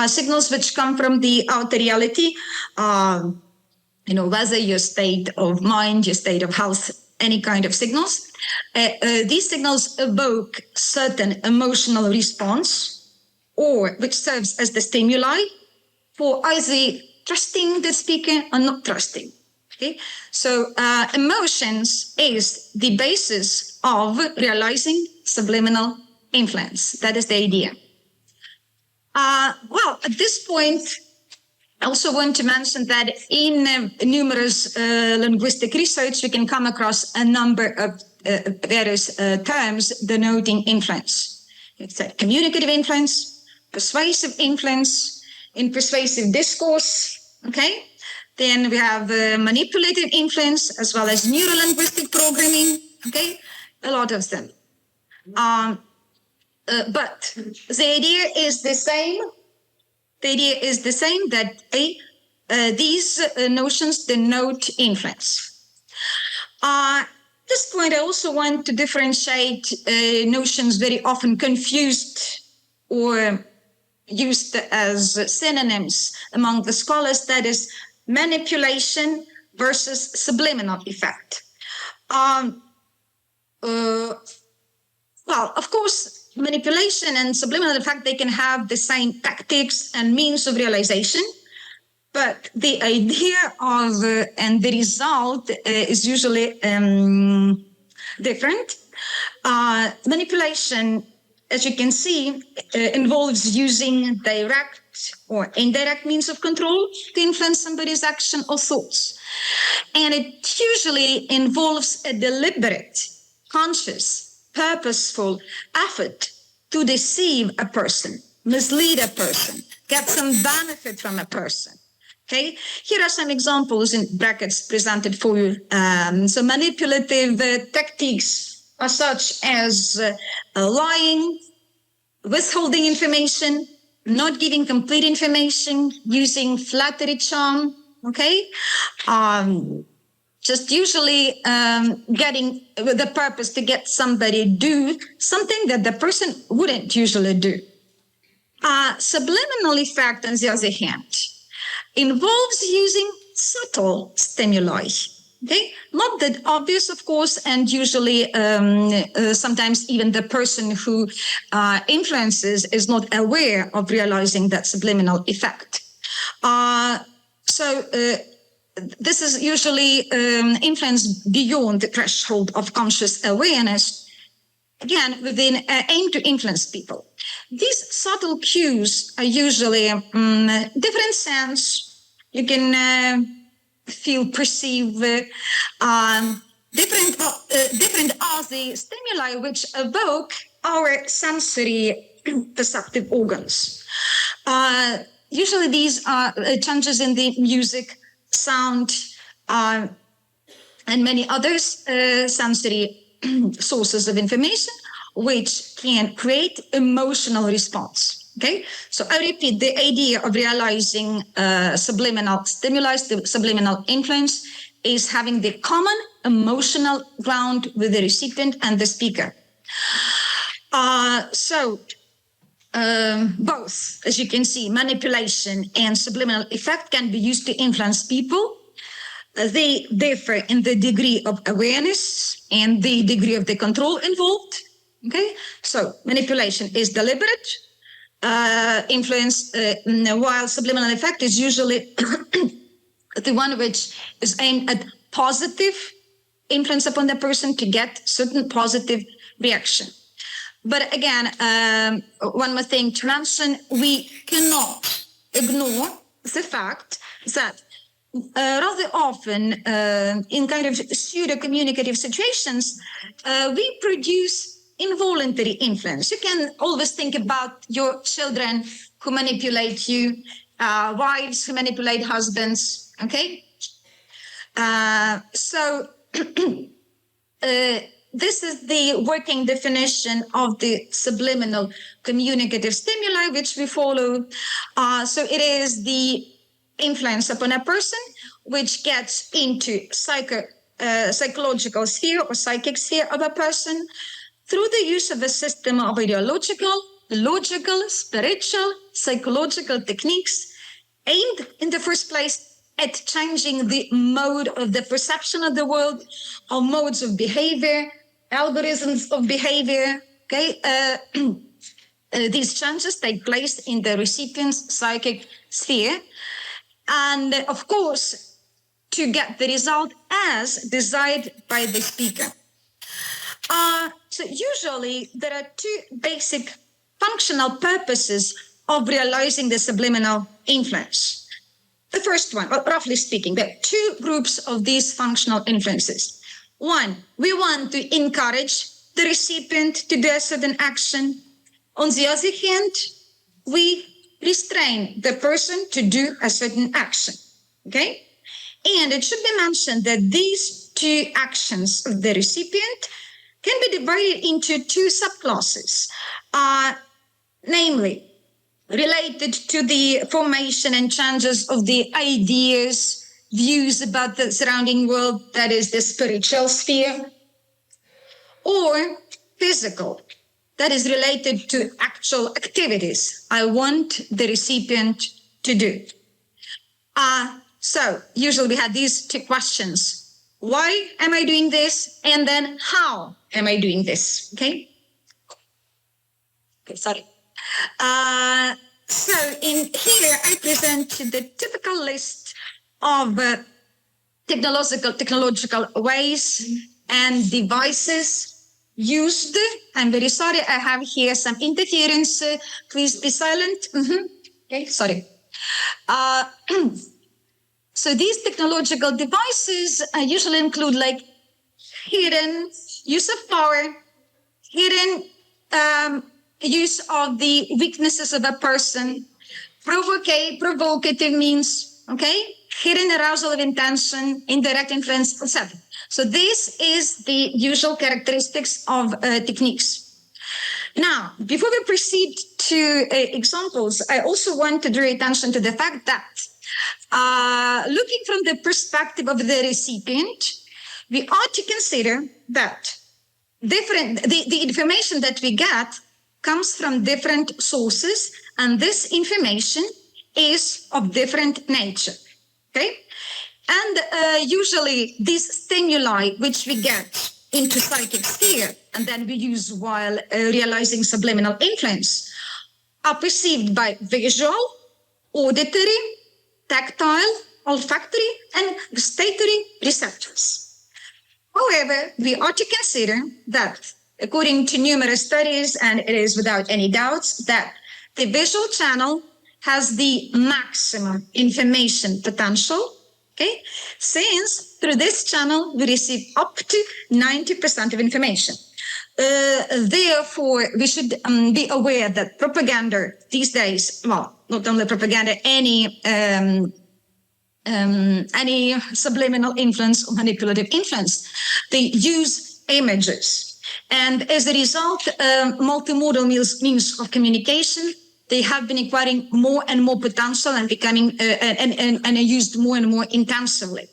signals which come from the outer reality, whether your state of mind, your state of health, any kind of signals. These signals evoke certain emotional response, or which serves as the stimuli for either trusting the speaker or not trusting. Okay, so emotions is the basis of realizing subliminal influence. That is the idea. Well, at this point, I also want to mention that in numerous linguistic research, you can come across a number of various terms denoting influence. It's a communicative influence, persuasive influence, in persuasive discourse, okay? Then we have manipulative influence, as well as neuro-linguistic programming, okay? A lot of them. But the idea is the same. The idea is the same, that these notions denote influence. At this point, I also want to differentiate notions very often confused or used as synonyms among the scholars, that is manipulation versus subliminal effect. Well, of course, manipulation and subliminal effect, they can have the same tactics and means of realization, but the idea of and the result is usually different. Manipulation, as you can see, involves using direct or indirect means of control to influence somebody's action or thoughts. And it usually involves a deliberate, conscious, purposeful effort to deceive a person, mislead a person, get some benefit from a person. Okay, here are some examples in brackets presented for you. So manipulative techniques are such as lying, withholding information, not giving complete information, using flattery charm, okay? Just usually getting the purpose to get somebody do something that the person wouldn't usually do. Subliminal effect, on the other hand, involves using subtle stimuli. Okay, not that obvious, of course, and usually sometimes even the person who influences is not aware of realizing that subliminal effect. So this is usually influence beyond the threshold of conscious awareness, again, with an aim to influence people. These subtle cues are usually different sense. You can perceive different are the stimuli which evoke our sensory perceptive organs. Usually these are changes in the music, sound, and many others sensory sources of information which can create emotional response. Okay, so I repeat, the idea of realizing subliminal stimuli, subliminal influence, is having the common emotional ground with the recipient and the speaker. Both, as you can see, manipulation and subliminal effect can be used to influence people. They differ in the degree of awareness and the degree of the control involved. Okay, so manipulation is deliberate. Influence, while subliminal effect is usually the one which is aimed at positive influence upon the person to get certain positive reaction. But again, one more thing to mention, we cannot ignore the fact that rather often in kind of pseudo-communicative situations, we produce involuntary influence. You can always think about your children who manipulate you, wives who manipulate husbands, okay? This is the working definition of the subliminal communicative stimuli, which we follow. So it is the influence upon a person which gets into psychological sphere or psychic sphere of a person through the use of a system of ideological, logical, spiritual, psychological techniques aimed in the first place at changing the mode of the perception of the world, or modes of behavior, algorithms of behavior. Okay, these changes take place in the recipient's psychic sphere, and of course, to get the result as desired by the speaker. So usually there are two basic functional purposes of realizing the subliminal influence. The first one, well, roughly speaking, there are two groups of these functional influences. One, we want to encourage the recipient to do a certain action. On the other hand, we restrain the person to do a certain action. Okay? And it should be mentioned that these two actions of the recipient can be divided into two subclasses, namely, related to the formation and changes of the ideas, views about the surrounding world, that is the spiritual sphere, or physical, that is related to actual activities I want the recipient to do. So usually we have these two questions. Why am I doing this? And then how am I doing this? Okay, sorry. So in here, I present the typical list of technological ways and devices used. I'm very sorry, I have here some interference. Please be silent. Okay, sorry. So these technological devices usually include like hidden use of power, hidden use of the weaknesses of a person, provocative means, okay, hidden arousal of intention, indirect influence, etc. So this is the usual characteristics of techniques. Now, before we proceed to examples, I also want to draw attention to the fact that looking from the perspective of the recipient, we ought to consider that the information that we get comes from different sources, and this information is of different nature, okay? And usually these stimuli which we get into psychic sphere and then we use while realizing subliminal influence are perceived by visual, auditory, tactile, olfactory, and gustatory receptors. However, we ought to consider that according to numerous studies, and it is without any doubts, that the visual channel has the maximum information potential, okay? Since through this channel, we receive up to 90% of information. Therefore, we should be aware that propaganda these days, well, not only propaganda, any subliminal influence or manipulative influence, they use images. And as a result, multimodal means of communication, they have been acquiring more and more potential and becoming and are used more and more intensively.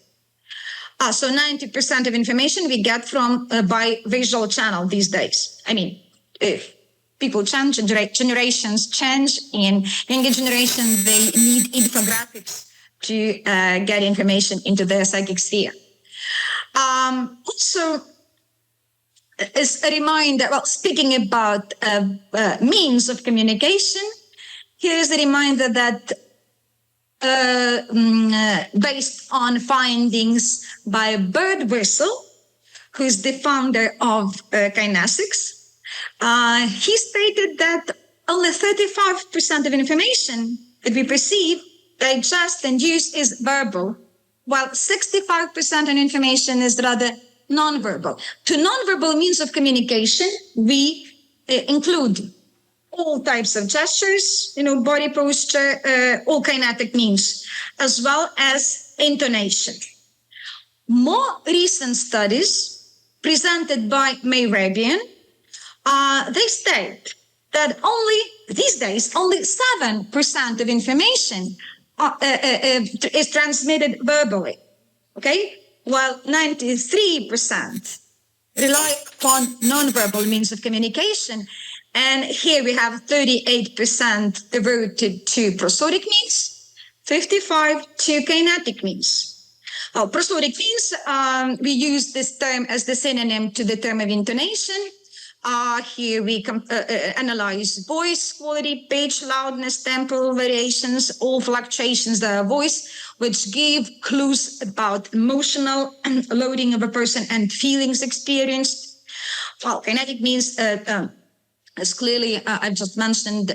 So 90% of information we get from by visual channel these days. I mean, if people change, generations change. In younger generation, they need infographics to get information into their psychic sphere. Also, as a reminder, well, speaking about means of communication, here is a reminder that based on findings by Birdwhistle, who is the founder of kinesics, he stated that only 35% of information that we perceive, digest, and use is verbal, while 65% of information is rather nonverbal. To nonverbal means of communication, we include all types of gestures, body posture, all kinetic means, as well as intonation. More recent studies presented by Mehrabian, they state that these days, only 7% of information is transmitted verbally. okay? While 93% rely upon non-verbal means of communication. And here we have 38% devoted to prosodic means, 55% to kinetic means. Prosodic means, we use this term as the synonym to the term of intonation. Here we analyze voice quality, pitch, loudness, temporal variations, all fluctuations of the voice, which give clues about emotional loading of a person and feelings experienced. Well, kinetic means, as clearly I just mentioned,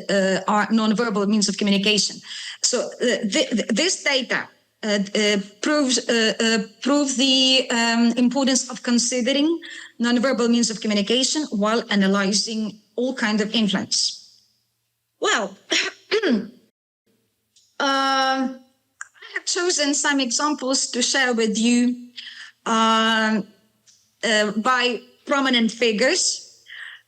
are nonverbal means of communication. So this data proves the importance of considering nonverbal means of communication while analyzing all kinds of influence. Well, I have chosen some examples to share with you by prominent figures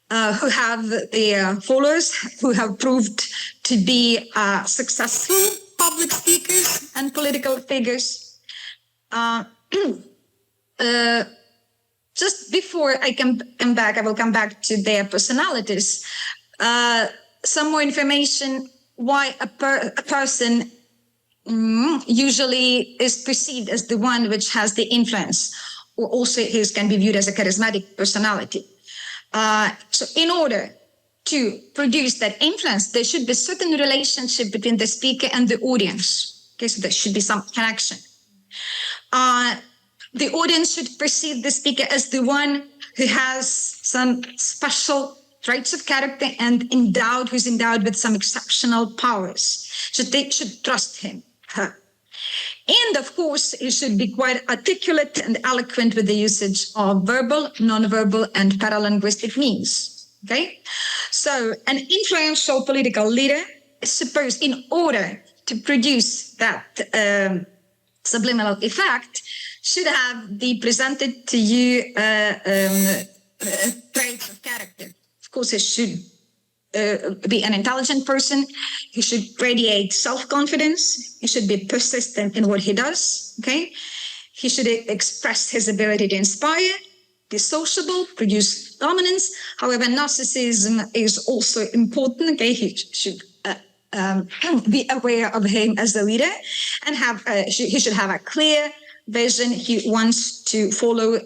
who have their followers, who have proved to be successful public speakers and political figures. Just before I come back, I will come back to their personalities. Some more information why a person usually is perceived as the one which has the influence, or also he can be viewed as a charismatic personality. So in order to produce that influence, there should be a certain relationship between the speaker and the audience. Okay, so there should be some connection. The audience should perceive the speaker as the one who has some special traits of character and who's endowed with some exceptional powers. So they should trust him, her. And of course, he should be quite articulate and eloquent with the usage of verbal, non-verbal, and paralinguistic means. Okay, so an influential political leader is supposed, in order to produce that subliminal effect, should have the presented to you traits of character. Of course, he should be an intelligent person. He should radiate self-confidence. He should be persistent in what he does. Okay, he should express his ability to inspire, be sociable, produce dominance. However, narcissism is also important. Okay, he should be aware of him as a leader, and he should have a clear vision he wants to follow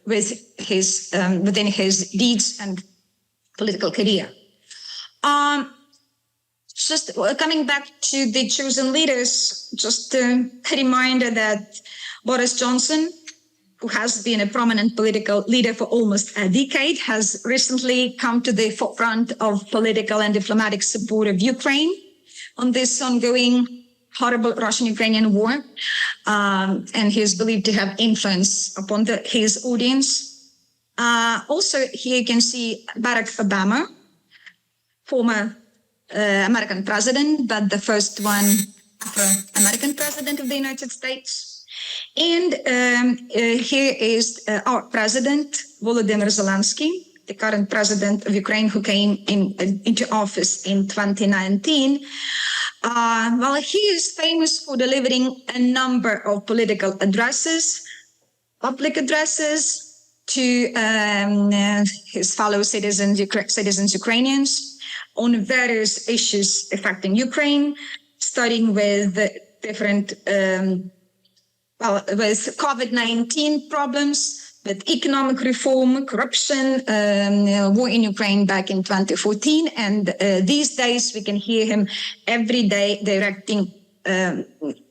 within his deeds and political career. Just coming back to the chosen leaders, just a reminder that Boris Johnson, who has been a prominent political leader for almost a decade, has recently come to the forefront of political and diplomatic support of Ukraine on this ongoing horrible Russian-Ukrainian war, and he is believed to have influence upon his audience. Also, here you can see Barack Obama, former American president, but the first one Afro-American president of the United States. And here is our president, Volodymyr Zelensky, the current president of Ukraine, who came into office in 2019. Well, he is famous for delivering a number of political addresses, public addresses to his fellow citizens, Ukrainians, on various issues affecting Ukraine, starting with different, with COVID-19 problems, with economic reform, corruption, war in Ukraine back in 2014. And these days we can hear him every day directing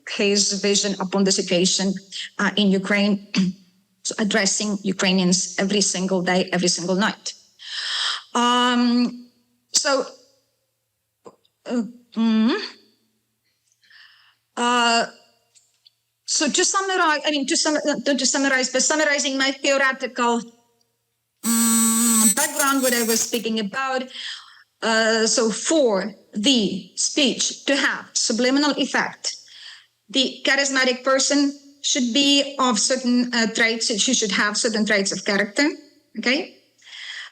his vision upon the situation in Ukraine, so addressing Ukrainians every single day, every single night. So to summarize, summarizing my theoretical background, what I was speaking about. So for the speech to have subliminal effect, the charismatic person should be of certain traits. She should have certain traits of character, okay?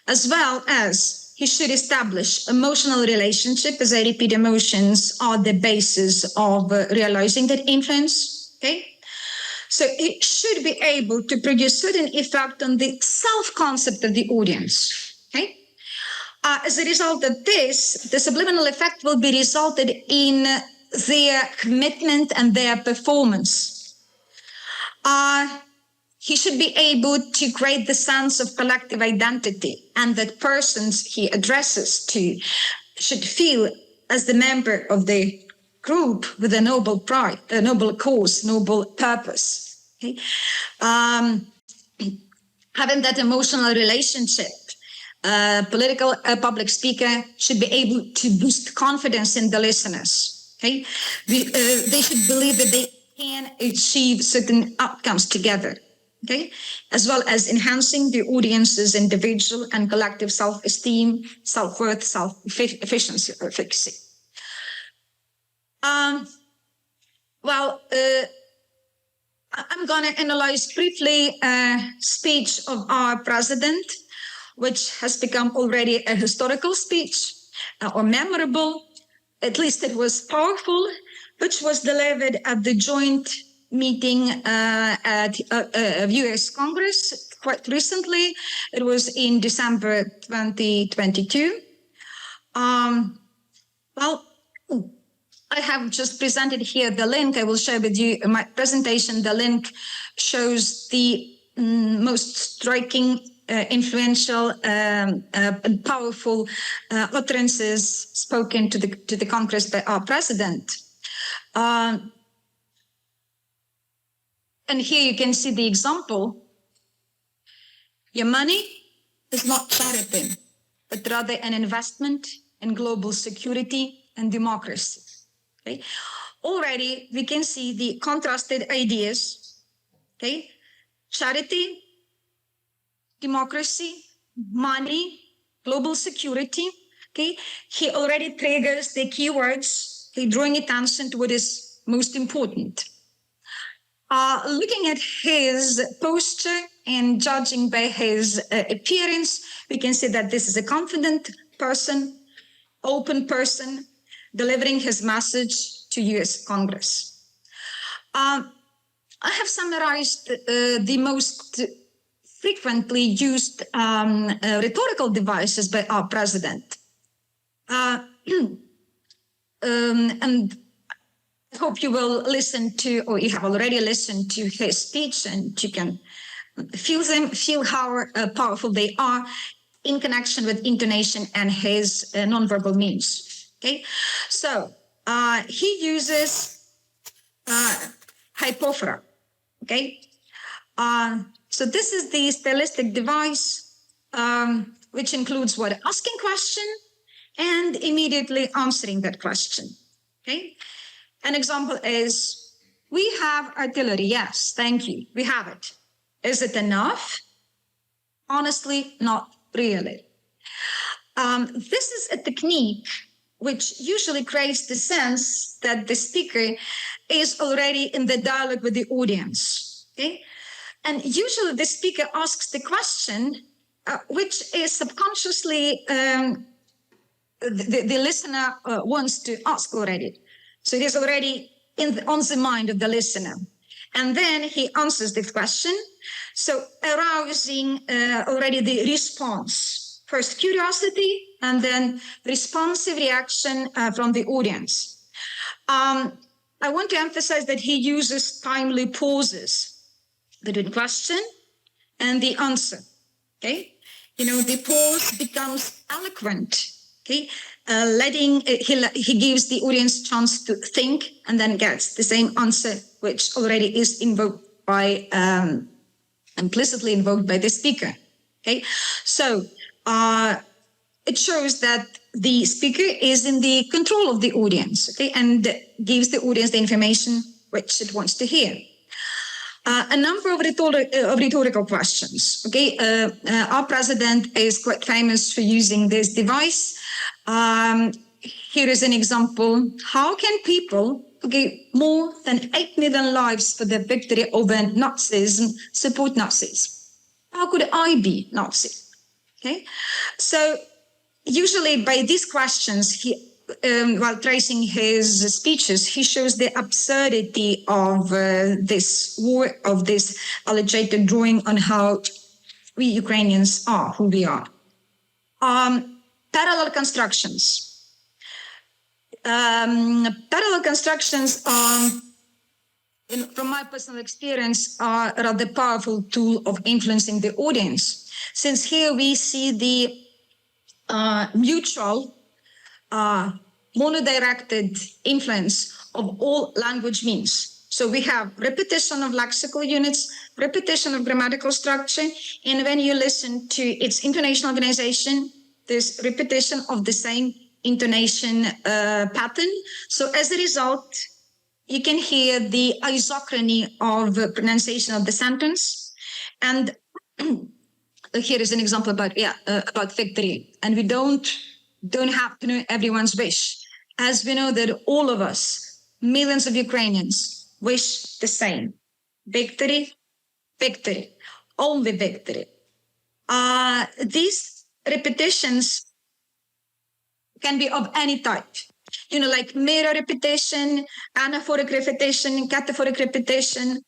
As well as he should establish emotional relationship. As I repeat, emotions are the basis of realizing that influence. Okay, So it should be able to produce certain effect on the self-concept of the audience. Okay. As a result of this, the subliminal effect will be resulted in their commitment and their performance. He should be able to create the sense of collective identity, and that persons he addresses to should feel as the member of the group with a noble pride, a noble cause, noble purpose. Okay? Having that emotional relationship, political public speaker should be able to boost confidence in the listeners. Okay? They should believe that they can achieve certain outcomes together. Okay, as well as enhancing the audience's individual and collective self-esteem, self-worth, self-efficiency or efficacy. I'm going to analyze briefly a speech of our president, which has become already a historical speech or memorable. At least it was powerful, which was delivered at the joint meeting at US Congress quite recently. It was in December 2022. I have just presented here the link. I will share with you my presentation. The link shows the most striking, influential, and powerful utterances spoken to the Congress by our president. And here you can see the example. Your money is not charity, but rather an investment in global security and democracy. Okay? Already we can see the contrasted ideas. Okay? Charity, democracy, money, global security. Okay? He already triggers the keywords, drawing attention to what is most important. Looking at his posture and judging by his appearance, we can see that this is a confident person, open person, delivering his message to US Congress. I have summarized the most frequently used rhetorical devices by our president. And I hope you will listen to, or you have already listened to his speech, and you can feel them, feel how powerful they are in connection with intonation and his nonverbal means. Okay, so he uses OPORA. Okay, so this is the stylistic device which includes what asking question and immediately answering that question. Okay. An example is, we have artillery. Yes, thank you. We have it. Is it enough? Honestly, not really. This is a technique which usually creates the sense that the speaker is already in the dialogue with the audience. Okay? And usually the speaker asks the question, which is subconsciously the listener wants to ask already. So it is already on the mind of the listener. And then he answers the question. So arousing already the response. First curiosity, and then responsive reaction from the audience. I want to emphasize that he uses timely pauses between question and the answer. Okay, the pause becomes eloquent. Okay, he gives the audience chance to think and then gets the same answer, which already is invoked by implicitly invoked by the speaker. Okay, so it shows that the speaker is in the control of the audience, okay, and gives the audience the information which it wants to hear. A number of rhetorical questions. Okay, our president is quite famous for using this device. Here is an example. How can people who gave more than 8 million lives for the victory over Nazism support Nazis? How could I be Nazi? Okay, so usually by these questions, he while tracing his speeches, he shows the absurdity of this war, of this alleged drawing on how we Ukrainians are, who we are. Parallel constructions. Parallel constructions are, from my personal experience, are a rather powerful tool of influencing the audience, since here we see the mutual monodirected influence of all language means. So we have repetition of lexical units, repetition of grammatical structure, and when you listen to its intonation organization, there's repetition of the same intonation pattern. So as a result, you can hear the isochrony of pronunciation of the sentence. And here is an example about victory. And we don't have to know everyone's wish, as we know that all of us, millions of Ukrainians, wish the same. Victory, victory, only victory. These repetitions can be of any type, like mirror repetition, anaphoric repetition, cataphoric repetition.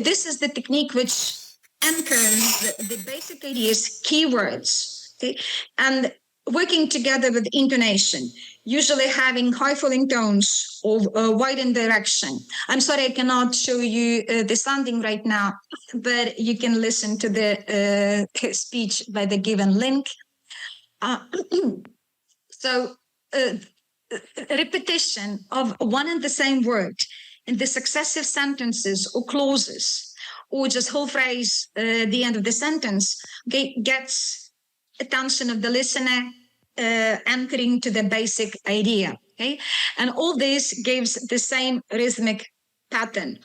This is the technique which anchors the basic ideas, keywords, okay? And working together with intonation, usually having high falling tones of widened direction. I'm sorry, I cannot show you the sounding right now, but you can listen to the speech by the given link. Repetition of one and the same word in the successive sentences or clauses, or just whole phrase at the end of the sentence, okay, gets attention of the listener, anchoring to the basic idea. Okay, and all this gives the same rhythmic pattern.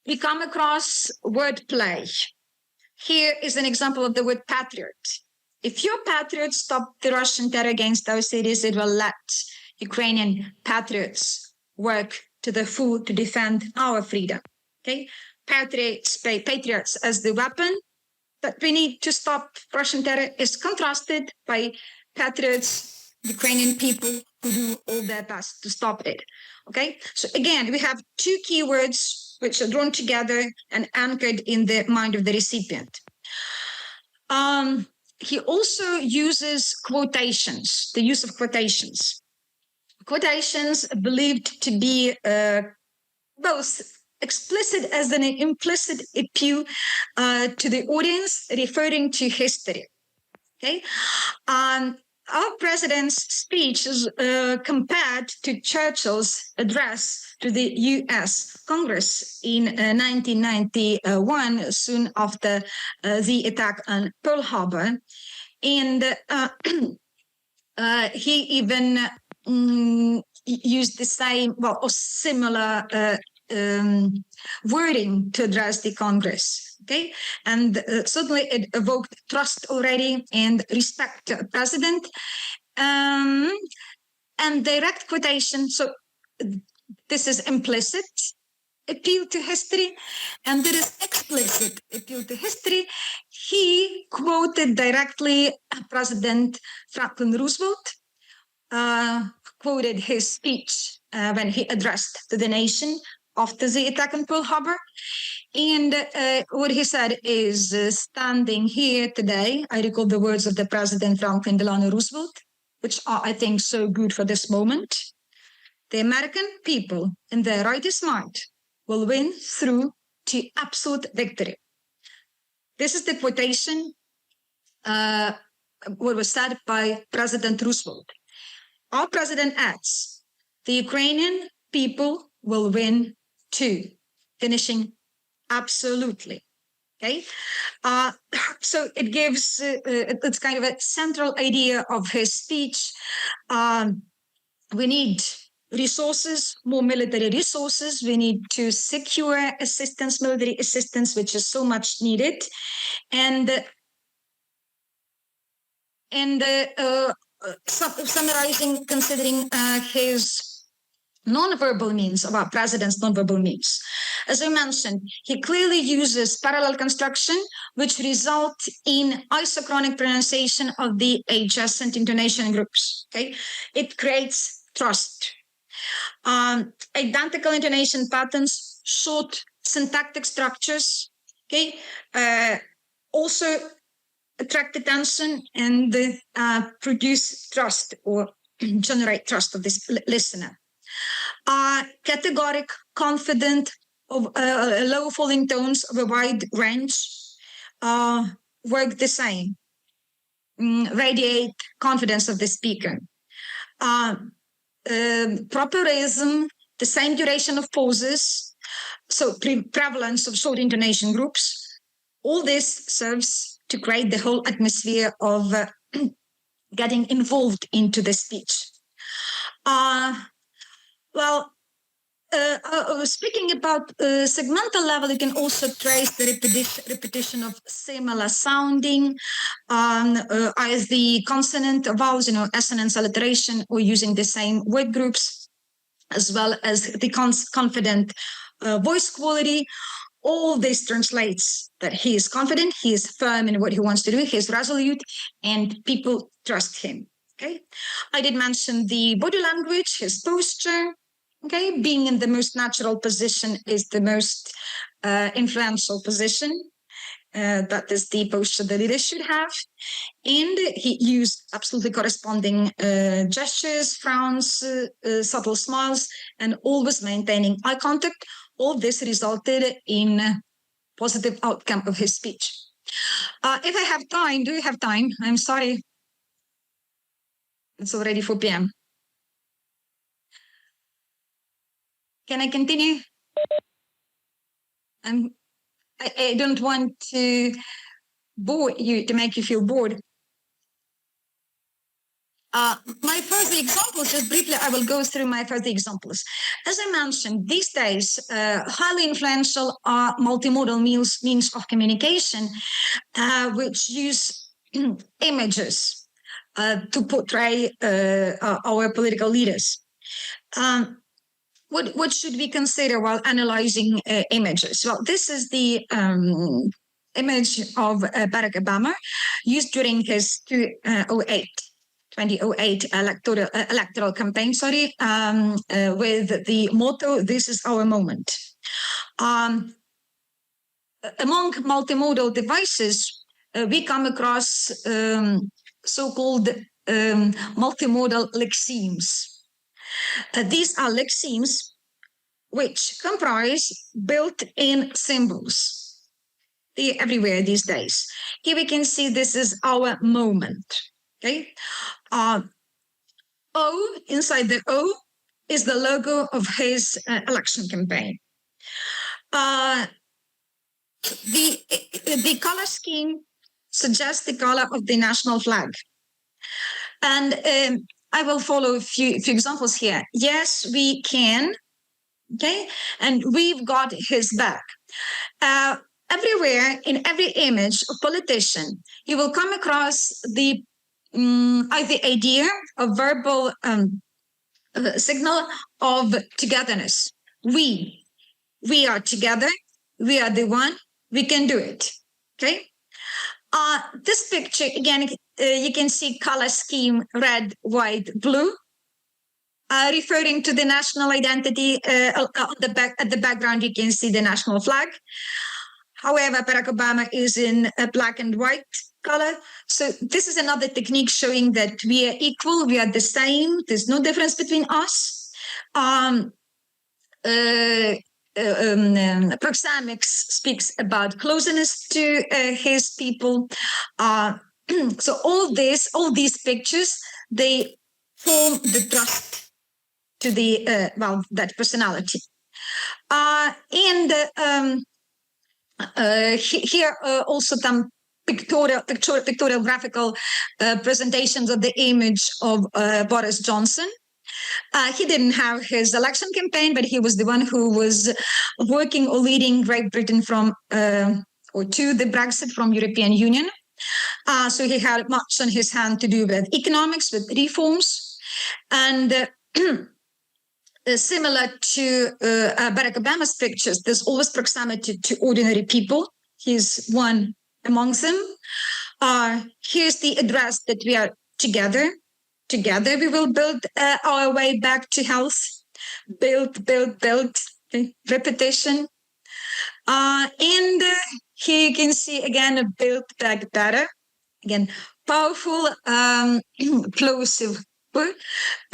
We come across wordplay. Here is an example of the word patriot. If your patriots stop the Russian terror against our cities, it will let Ukrainian patriots work to the full to defend our freedom. Okay, patriots as the weapon that we need to stop Russian terror is contrasted by patriots, Ukrainian people who do all their best to stop it. Okay, so again, we have two keywords which are drawn together and anchored in the mind of the recipient. He also uses quotations, the use of quotations. Quotations believed to be both explicit as an implicit appeal to the audience, referring to history. Okay, our president's speech is compared to Churchill's address to the U.S. Congress in 1991, soon after the attack on Pearl Harbor, and he even used the same, or similar wording to address the Congress. Okay, and certainly it evoked trust already and respect to the president, and direct quotation. So this is implicit appeal to history, and there is explicit appeal to history. He quoted directly President Franklin Roosevelt, quoted his speech when he addressed to the nation after the attack on Pearl Harbor. And what he said is, standing here today, I recall the words of the President Franklin Delano Roosevelt, which are, I think, so good for this moment. The American people, in their rightest mind, will win through to absolute victory. This is the quotation, what was said by President Roosevelt. Our president adds, the Ukrainian people will win too, finishing absolutely. Okay, so it gives it's kind of a central idea of his speech. We need resources, more military resources. We need to secure assistance, military assistance, which is so much needed, and summarizing, considering his non-verbal means, of our president's non-verbal means. As I mentioned, he clearly uses parallel construction, which result in isochronic pronunciation of the adjacent intonation groups. Okay, it creates trust. Identical intonation patterns, short syntactic structures. Okay, also attract attention and produce trust or generate trust of this listener. Categoric, confident, of low falling tones of a wide range work the same, radiate confidence of the speaker. Properism, the same duration of pauses, so prevalence of short intonation groups. All this serves to create the whole atmosphere of getting involved into the speech. Speaking about segmental level, you can also trace the repetition of similar sounding, as the consonant vowels, assonance alliteration, or using the same word groups, as well as the confident voice quality. All this translates that he is confident, he is firm in what he wants to do, he is resolute, and people trust him. Okay, I did mention the body language, his posture. Okay, being in the most natural position is the most influential position. That is the posture the leader should have. And he used absolutely corresponding gestures, frowns, subtle smiles, and always maintaining eye contact. All this resulted in a positive outcome of his speech. If I have time, do you have time? I'm sorry. It's already 4 p.m. Can I continue? I don't want to bore you, to make you feel bored. My further examples, just briefly, I will go through my further examples. As I mentioned, these days, highly influential are multimodal means of communication, which use images to portray our political leaders. What should we consider while analyzing images? Well, this is the image of Barack Obama used during his 2008 electoral campaign, with the motto, "This is our moment." Among multimodal devices, we come across so-called multimodal lexemes. These are lexemes which comprise built-in symbols. They're everywhere these days. Here we can see this is our moment. Okay, O, inside the O is the logo of his election campaign. The color scheme suggests the color of the national flag. And I will follow a few examples here. Yes, we can. Okay, and we've got his back. Everywhere, in every image of politician, you will come across the idea of verbal signal of togetherness. We are together. We are the one. We can do it. Okay. This picture again, you can see color scheme red, white, blue, referring to the national identity. On the back, at the background, you can see the national flag. However, Barack Obama is in a black and white color. So this is another technique showing that we are equal, we are the same. There's no difference between us. Proxemics speaks about closeness to his people. So all these pictures, they form the trust to the that personality. Here also some pictorial graphical presentations of the image of Boris Johnson. He didn't have his election campaign, but he was the one who was working or leading Great Britain from or to the Brexit from European Union. So he had much on his hand to do with economics, with reforms. And similar to Barack Obama's pictures, there's always proximity to ordinary people. He's one amongst them. Here's the address that we are together. Together we will build our way back to health. Build, repetition. And here you can see again a build back better. Again, powerful, plosive word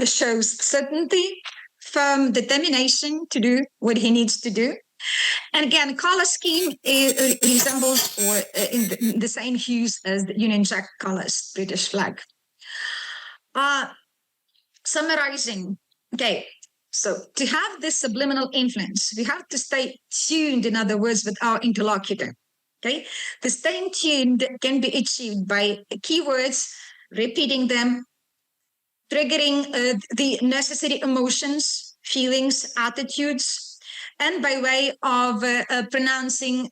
shows certainty, firm determination to do what he needs to do. And again, color scheme resembles or in the same hues as the Union Jack colors, British flag. Summarizing, okay, so to have this subliminal influence, we have to stay tuned, in other words, with our interlocutor. Okay, the staying tuned can be achieved by keywords, repeating them, triggering the necessary emotions, feelings, attitudes, and by way of pronouncing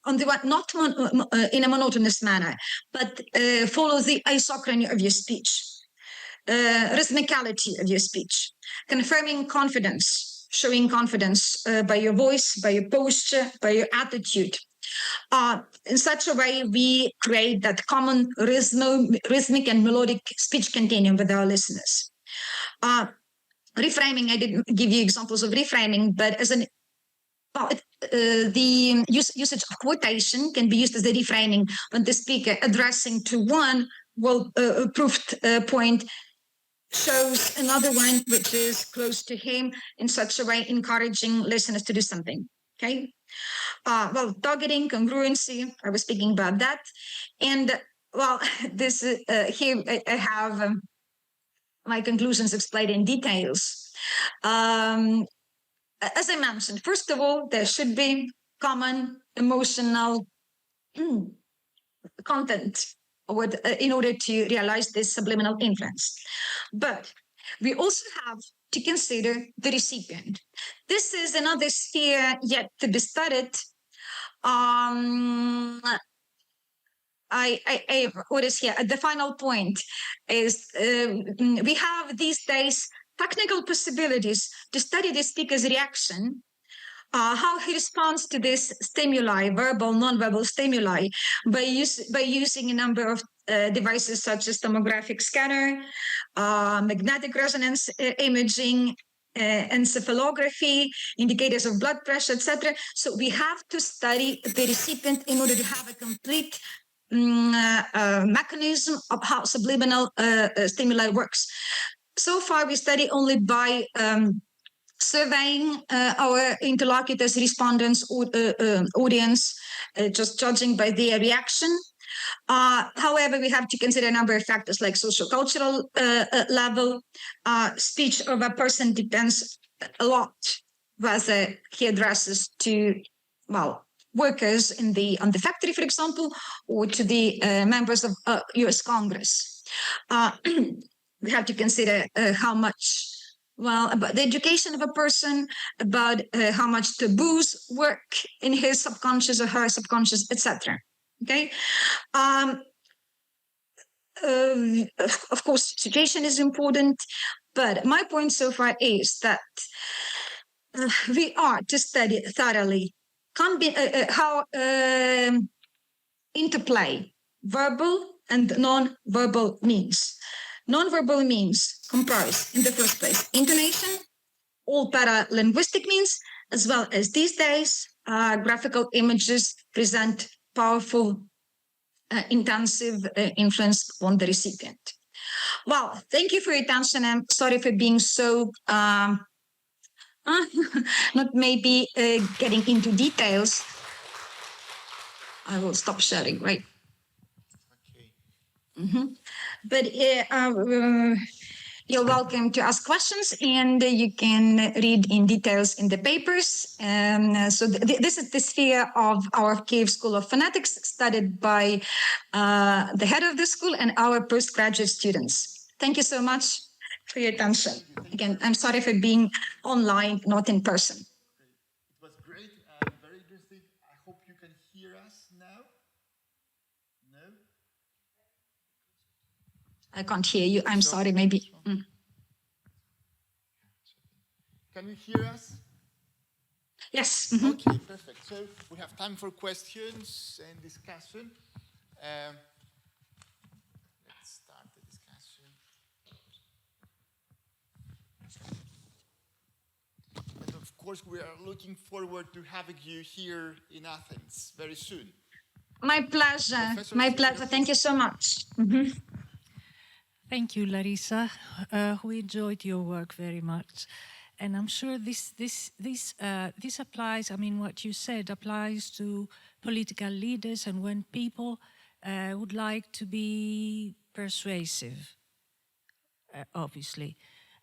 on the one, not in a monotonous manner, but follow the isochrony of your speech, rhythmicality of your speech, confirming confidence, showing confidence by your voice, by your posture, by your attitude. In such a way, we create that common rhythmic and melodic speech continuum with our listeners. Reframing, I didn't give you examples of reframing, but as an the usage of quotation can be used as a reframing when the speaker addressing to one well-proved point shows another one which is close to him, in such a way encouraging listeners to do something. Okay. Well, targeting, congruency, I was speaking about that. And well, this here I have my conclusions explained in details. As I mentioned, first of all, there should be common emotional content in order to realize this subliminal influence. But we also have to consider the recipient. This is another sphere yet to be studied. What is here? The final point is we have these days technical possibilities to study the speaker's reaction, how he responds to this stimuli, verbal, non-verbal stimuli, by using a number of devices such as tomographic scanner, magnetic resonance imaging, encephalography, indicators of blood pressure, etc. So we have to study the recipient in order to have a complete mechanism of how subliminal stimuli works. So far, we study only by surveying our interlocutors, respondents, audience, just judging by their reaction. However, we have to consider a number of factors like social-cultural level. Speech of a person depends a lot whether he addresses to, well, workers on the factory, for example, or to the members of US Congress. We have to consider how much, well, about the education of a person, about how much taboos work in his subconscious or her subconscious, etc. Okay. Of course, situation is important, but my point so far is that we are to study thoroughly how interplay verbal and non-verbal means. Non-verbal means comprise, in the first place, intonation, all para-linguistic means, as well as these days, graphical images present powerful, intensive influence on the recipient. Well, thank you for your attention. I'm sorry for being so, not maybe getting into details. I will stop sharing, right? Okay. But you're welcome to ask questions, and you can read in details in the papers. So this is the sphere of our Kiev School of Phonetics, studied by the head of the school and our postgraduate students. Thank you so much for your attention. Again, I'm sorry for being online, not in person. It was great, very interesting. I hope you can hear us now. No? I can't hear you. I'm sorry, maybe. Can you hear us? Yes. Okay, perfect. So we have time for questions and discussion. Let's start the discussion. And of course, we are looking forward to having you here in Athens very soon. My pleasure. My pleasure. Thank you so much. Thank you, Larissa. We enjoyed your work very much. And I'm sure this applies, I mean, what you said applies to political leaders and when people would like to be persuasive, obviously.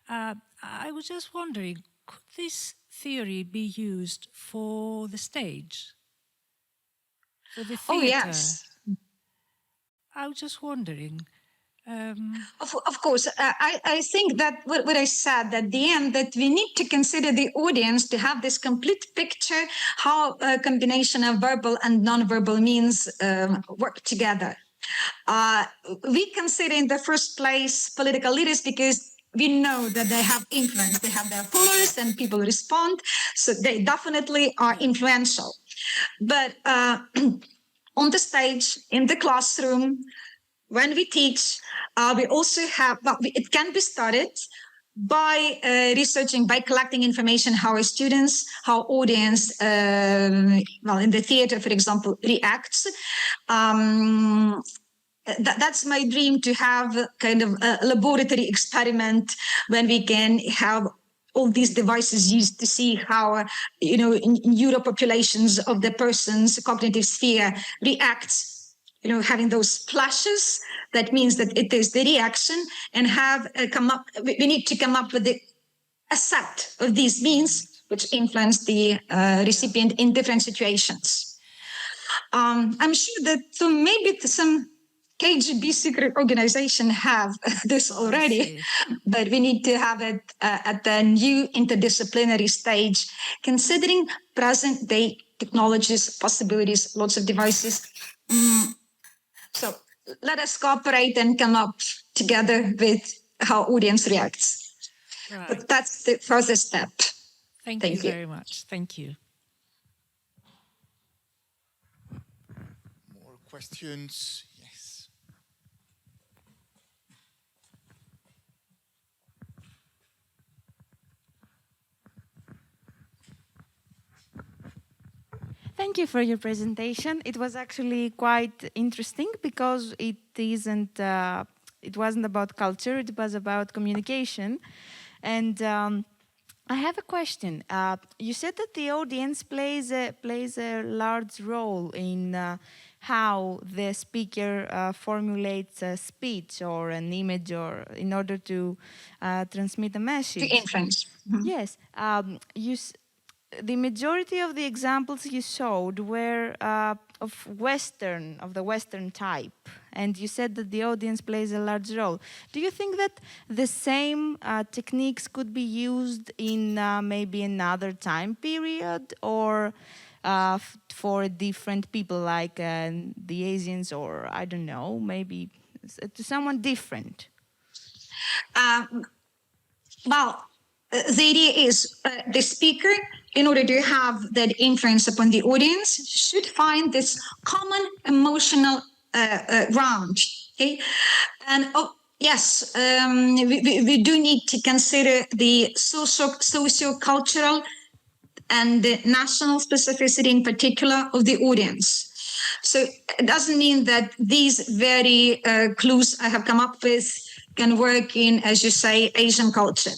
I was just wondering, could this theory be used for the stage? For the theatre? Oh, yes. I was just wondering. Of course, I think that what I said at the end, that we need to consider the audience to have this complete picture, how a combination of verbal and non-verbal means work together. We consider in the first place political leaders because we know that they have influence, they have their followers and people respond, so they definitely are influential. But on the stage, in the classroom, when we teach, we also have, it can be started by researching, by collecting information, how our students, how audience, in the theater, for example, reacts. That's my dream, to have kind of a laboratory experiment when we can have all these devices used to see how, in neuropopulations of the person's cognitive sphere reacts. Having those flashes, that means that it is the reaction, and we need to come up with a set of these means which influence the recipient in different situations. I'm sure that maybe some KGB secret organization have this already, but we need to have it at the new interdisciplinary stage, considering present day technologies, possibilities, lots of devices. So let us cooperate and come up together with how audience reacts. Right. But that's the further step. Thank you very much. Thank you. More questions? Yes. Thank you for your presentation. It was actually quite interesting because it wasn't about culture, it was about communication. And I have a question. You said that the audience plays a large role in how the speaker formulates a speech or an image, or in order to transmit a message. To influence. Yes. The majority of the examples you showed were of the Western type, and you said that the audience plays a large role. Do you think that the same techniques could be used in maybe another time period, or for different people like the Asians, or I don't know, maybe to someone different? The idea is the speaker, in order to have that influence upon the audience, should find this common emotional ground. Okay, and yes, we do need to consider the socio-cultural and the national specificity, in particular, of the audience. So it doesn't mean that these very clues I have come up with can work in, as you say, Asian culture.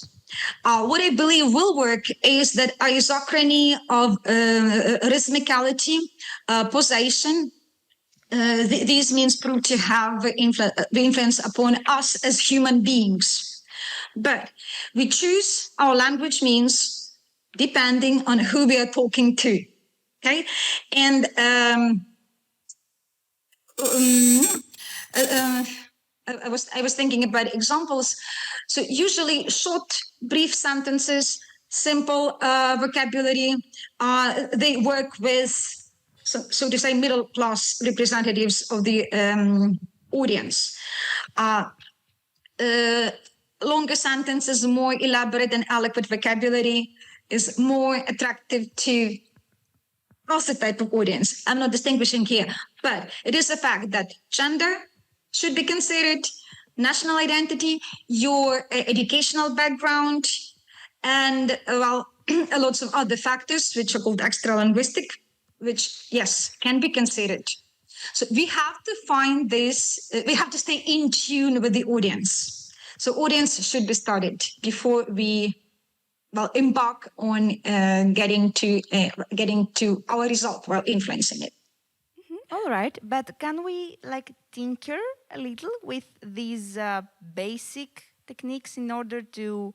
What I believe will work is that isochrony of rhythmicality, posation, these means prove to have the influence upon us as human beings. But we choose our language means depending on who we are talking to. Okay, and I was thinking about examples. So usually short, brief sentences, simple vocabulary, they work with, so to say, middle class representatives of the audience. Longer sentences, more elaborate and eloquent vocabulary is more attractive to also type of audience. I'm not distinguishing here, but it is a fact that gender should be considered, national identity, your educational background, and well, lots of other factors which are called extra-linguistic, which, yes, can be considered. So we have to find this, we have to stay in tune with the audience. So audience should be studied before we embark on getting to our result while influencing it. All right, but can we tinker a little with these basic techniques in order to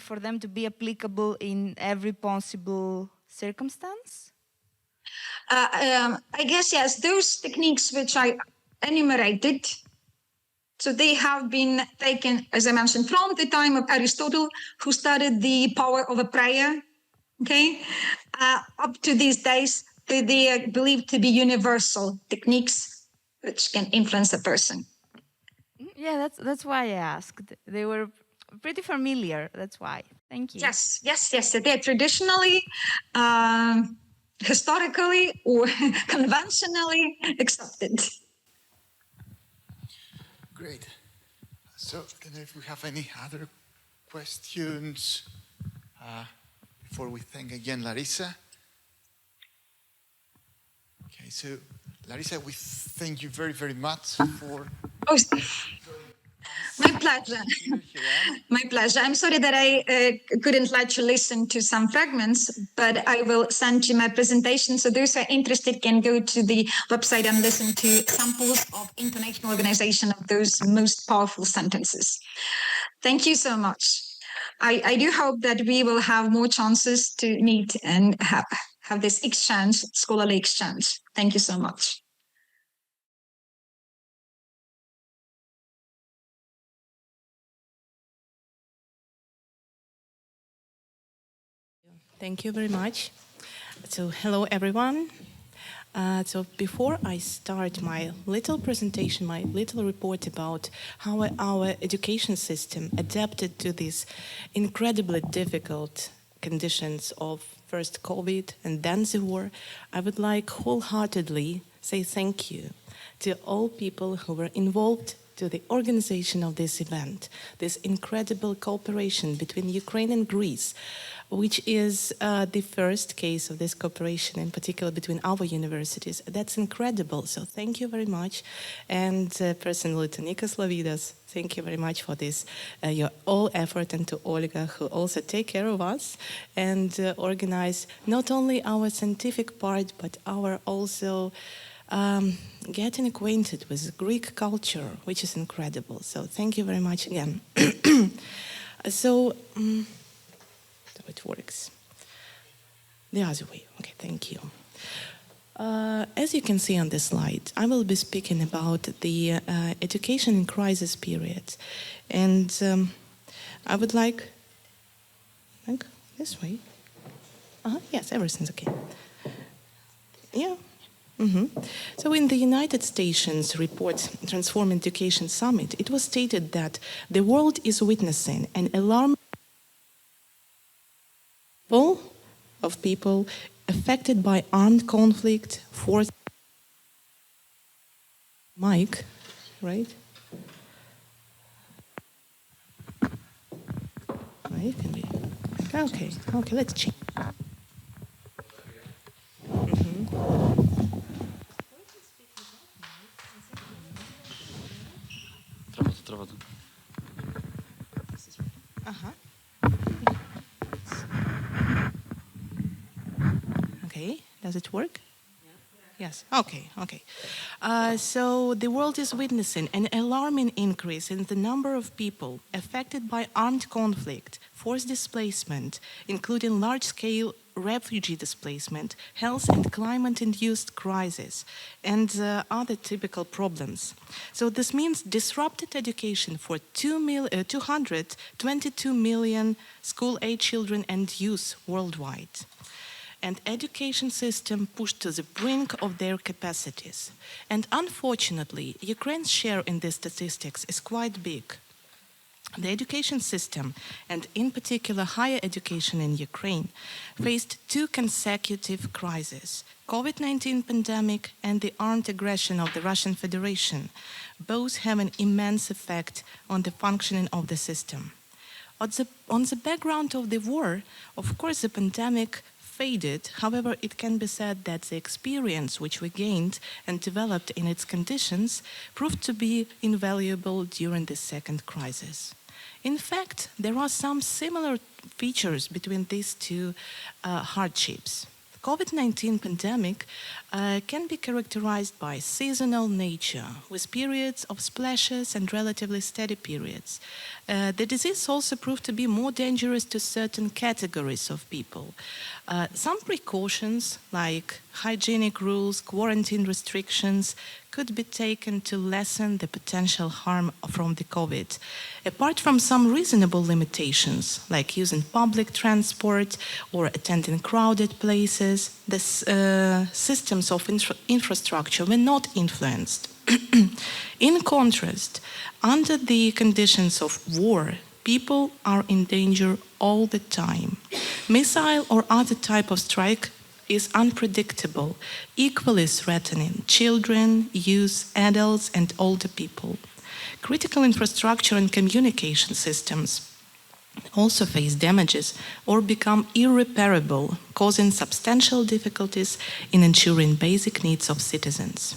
for them to be applicable in every possible circumstance? I guess, yes, those techniques which I enumerated, so they have been taken, as I mentioned, from the time of Aristotle, who studied the power of a prayer, okay, up to these days. They are believed to be universal techniques which can influence a person. Yeah, that's why I asked. They were pretty familiar, that's why. Thank you. Yes. They're traditionally, historically, or conventionally accepted. Great. So, I don't know if we have any other questions before we thank again Larissa. Okay, so Larissa, we thank you very, very much for... Oh, my pleasure. My pleasure. I'm sorry that I couldn't let you listen to some fragments, but I will send you my presentation. So those who are interested can go to the website and listen to samples of intonation organization of those most powerful sentences. Thank you so much. I do hope that we will have more chances to meet and have this exchange, scholarly exchange. Thank you so much. Thank you very much. So, hello everyone. So before I start my little presentation, my little report about how our education system adapted to these incredibly difficult conditions of first COVID and then the war, I would like wholeheartedly say thank you to all people who were involved to the organization of this event, this incredible cooperation between Ukraine and Greece, which is the first case of this cooperation, in particular between our universities. That's incredible, so thank you very much. And personally to Nikos Lavidas, thank you very much for this, your all effort, and to Olga, who also take care of us and organize not only our scientific part, but our also getting acquainted with Greek culture, which is incredible. So thank you very much again. So it works. The other way. Okay, thank you. As you can see on this slide, I will be speaking about the education in crisis period. And I would like this way. Yes, everything's okay. Yeah. So in the United Nations report, Transform Education Summit, it was stated that the world is witnessing an alarming of people affected by armed conflict, forced... Mike, right? Right, can be. Okay, let's change. Okay, does it work? Yes, okay. So the world is witnessing an alarming increase in the number of people affected by armed conflict, forced displacement, including large-scale refugee displacement, health and climate-induced crisis, and other typical problems. So this means disrupted education for 222 million school-age children and youth worldwide, and education system pushed to the brink of their capacities. And unfortunately, Ukraine's share in these statistics is quite big. The education system, and in particular higher education in Ukraine, faced two consecutive crises: COVID-19 pandemic and the armed aggression of the Russian Federation, both have an immense effect on the functioning of the system. On the background of the war, of course, the pandemic faded. However, it can be said that the experience which we gained and developed in its conditions proved to be invaluable during the second crisis. In fact, there are some similar features between these two hardships. The COVID-19 pandemic can be characterized by seasonal nature, with periods of splashes and relatively steady periods. The disease also proved to be more dangerous to certain categories of people. Some precautions, like hygienic rules, quarantine restrictions, could be taken to lessen the potential harm from the COVID. Apart from some reasonable limitations, like using public transport or attending crowded places, the systems of infrastructure were not influenced. In contrast, under the conditions of war, people are in danger all the time. Missile or other type of strike is unpredictable, equally threatening children, youth, adults, and older people. Critical infrastructure and communication systems also face damages or become irreparable, causing substantial difficulties in ensuring basic needs of citizens.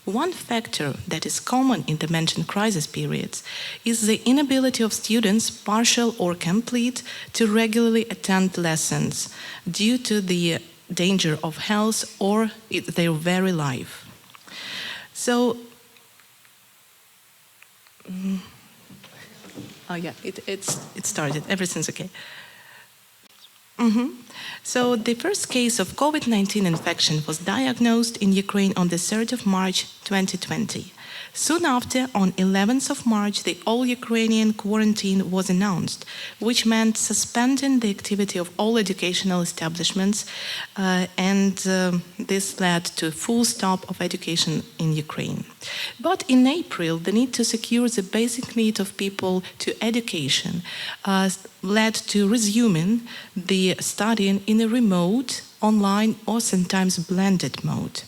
One factor that is common in the mentioned crisis periods is the inability of students, partial or complete, to regularly attend lessons due to the danger of health or their very life. So, it started. Everything's okay. So the first case of COVID-19 infection was diagnosed in Ukraine on the 3rd of March 2020. Soon after, on 11th of March, the all-Ukrainian quarantine was announced, which meant suspending the activity of all educational establishments, and this led to a full stop of education in Ukraine. But in April, the need to secure the basic need of people to education led to resuming the studying in a remote, online, or sometimes blended mode.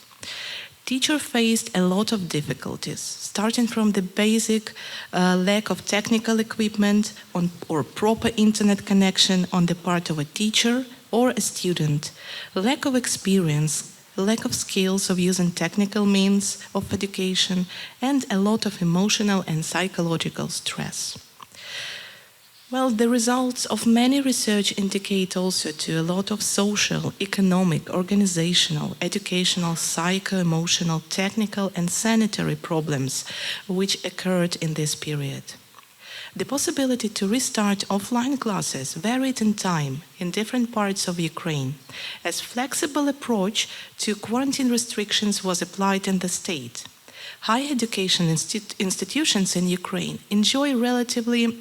Teachers faced a lot of difficulties, starting from the basic lack of technical equipment or proper internet connection on the part of a teacher or a student, lack of experience, lack of skills of using technical means of education, and a lot of emotional and psychological stress. Well, the results of many research indicate also to a lot of social, economic, organizational, educational, psycho-emotional, technical, and sanitary problems which occurred in this period. The possibility to restart offline classes varied in time in different parts of Ukraine, as flexible approach to quarantine restrictions was applied in the state. Higher education institutions in Ukraine enjoy relatively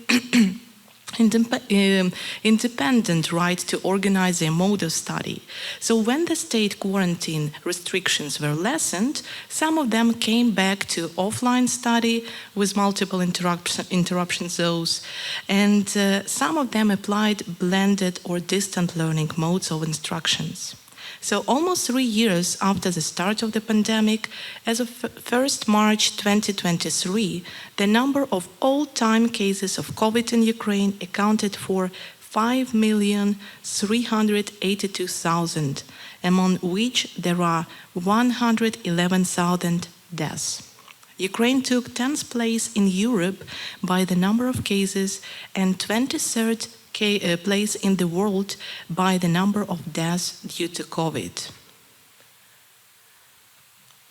independent right to organize their mode of study. So when the state quarantine restrictions were lessened, some of them came back to offline study with multiple interruption zones, and some of them applied blended or distant learning modes of instructions. So almost 3 years after the start of the pandemic, as of 1st March 2023, the number of all-time cases of COVID in Ukraine accounted for 5,382,000, among which there are 111,000 deaths. Ukraine took 10th place in Europe by the number of cases and 23rd place in the world by the number of deaths due to COVID.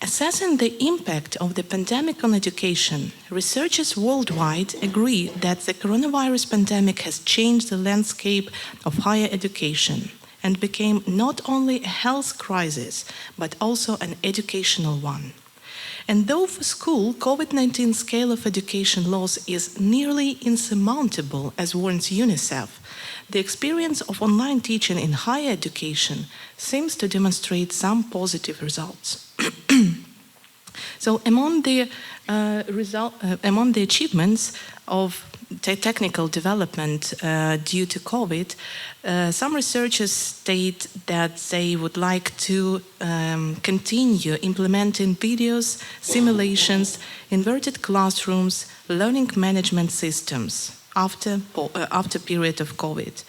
Assessing the impact of the pandemic on education, researchers worldwide agree that the coronavirus pandemic has changed the landscape of higher education and became not only a health crisis, but also an educational one. And though for school, COVID-19 scale of education loss is nearly insurmountable, as warns UNICEF, the experience of online teaching in higher education seems to demonstrate some positive results. So among the achievements of technical development due to COVID, some researchers state that they would like to continue implementing videos, simulations, inverted classrooms, learning management systems after period of COVID.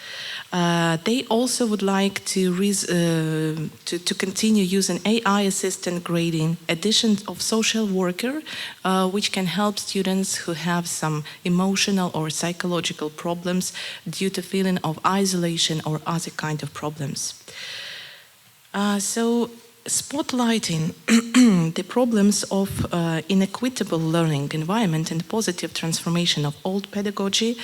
They also would like to continue using AI assistant grading, addition of social worker, which can help students who have some emotional or psychological problems due to feeling of isolation or other kind of problems. So spotlighting the problems of inequitable learning environment and positive transformation of old pedagogy,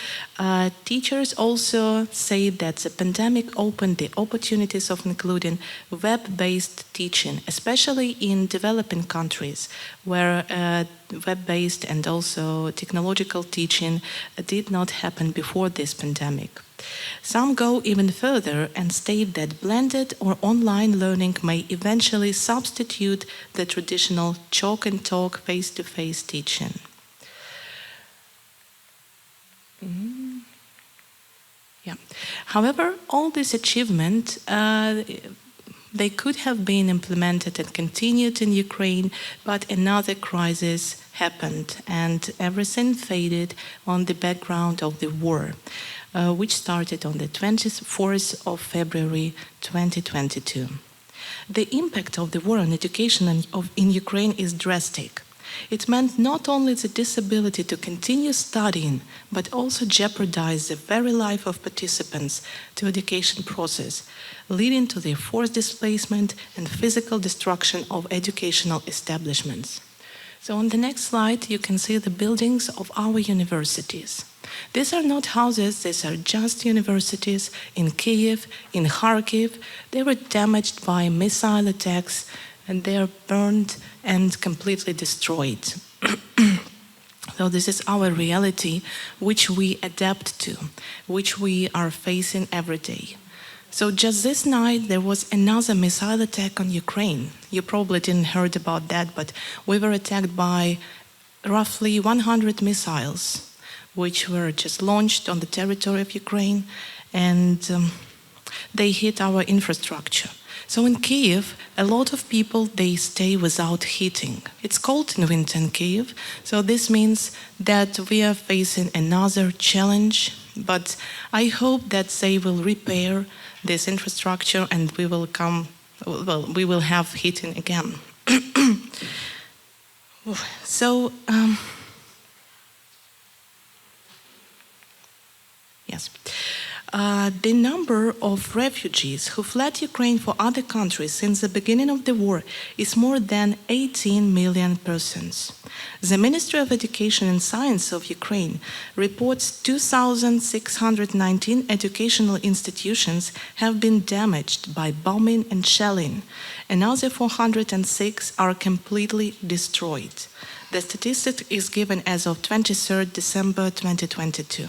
teachers also say that the pandemic opened the opportunities of including web-based teaching, especially in developing countries where web-based and also technological teaching did not happen before this pandemic. Some go even further and state that blended or online learning may eventually substitute the traditional chalk and talk face-to-face teaching. Yeah. However, all this achievement, they could have been implemented and continued in Ukraine, but another crisis happened and everything faded on the background of the war. Which started on the 24th of February 2022. The impact of the war on education in Ukraine is drastic. It meant not only the disability to continue studying, but also jeopardized the very life of participants to education process, leading to the forced displacement and physical destruction of educational establishments. So on the next slide, you can see the buildings of our universities. These are not houses, these are just universities in Kiev, in Kharkiv. They were damaged by missile attacks and they are burned and completely destroyed. So this is our reality, which we adapt to, which we are facing every day. So just this night, there was another missile attack on Ukraine. You probably didn't heard about that, but we were attacked by roughly 100 missiles, which were just launched on the territory of Ukraine, and they hit our infrastructure. So in Kiev, a lot of people, they stay without heating. It's cold in winter in Kiev, so this means that we are facing another challenge, but I hope that they will repair this infrastructure and we will have heating again. So, yes. The number of refugees who fled Ukraine for other countries since the beginning of the war is more than 18 million persons. The Ministry of Education and Science of Ukraine reports 2,619 educational institutions have been damaged by bombing and shelling. Another 406 are completely destroyed. The statistic is given as of 23rd December 2022.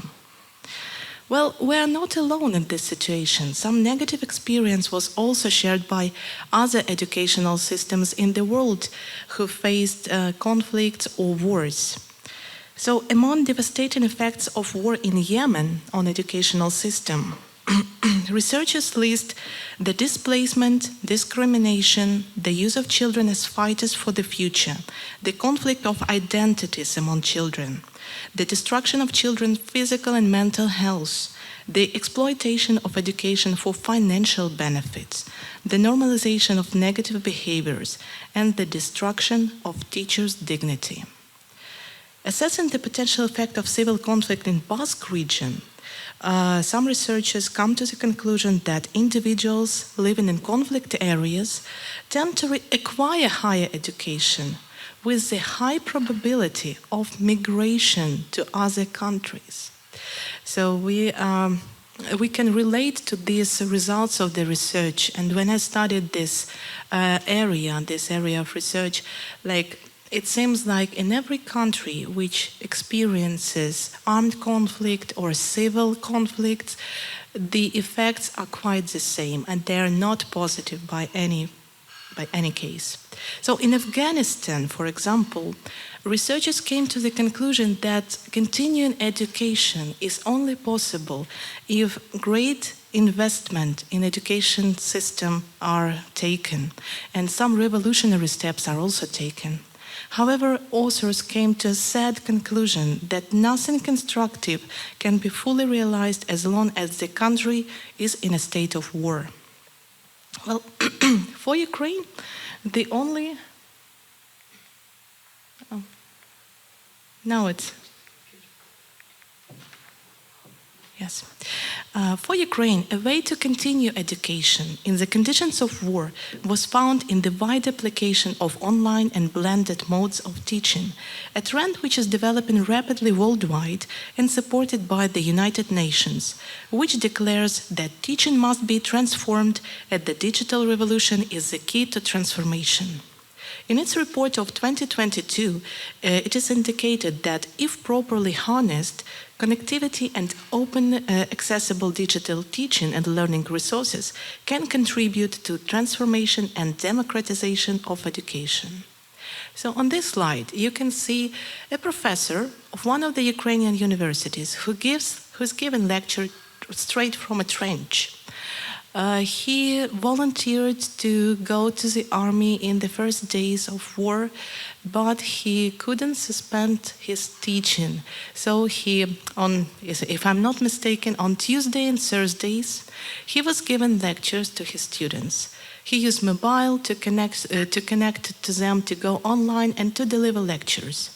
Well, we are not alone in this situation. Some negative experience was also shared by other educational systems in the world who faced conflicts or wars. So, among devastating effects of war in Yemen on educational system, researchers list the displacement, discrimination, the use of children as fighters for the future, the conflict of identities among children, the destruction of children's physical and mental health, the exploitation of education for financial benefits, the normalization of negative behaviors, and the destruction of teachers' dignity. Assessing the potential effect of civil conflict in Basque region, some researchers come to the conclusion that individuals living in conflict areas tend to acquire higher education with the high probability of migration to other countries. So we can relate to these results of the research. And when I studied this area of research, it seems like in every country which experiences armed conflict or civil conflicts, the effects are quite the same, and they are not positive by any by any case. So in Afghanistan, for example, researchers came to the conclusion that continuing education is only possible if great investment in education system are taken, and some revolutionary steps are also taken. However, authors came to a sad conclusion that nothing constructive can be fully realized as long as the country is in a state of war. Well, for Ukraine, the only... Oh. Now it's... Yes. For Ukraine, a way to continue education in the conditions of war was found in the wide application of online and blended modes of teaching, a trend which is developing rapidly worldwide and supported by the United Nations, which declares that teaching must be transformed and the digital revolution is the key to transformation. In its report of 2022, it is indicated that if properly harnessed, connectivity and open, accessible digital teaching and learning resources can contribute to transformation and democratization of education. So on this slide, you can see a professor of one of the Ukrainian universities who's given lecture straight from a trench. He volunteered to go to the army in the first days of war, but he couldn't suspend his teaching. So if I'm not mistaken, on Tuesday and Thursdays, he was giving lectures to his students. He used mobile to connect to them, to go online and to deliver lectures.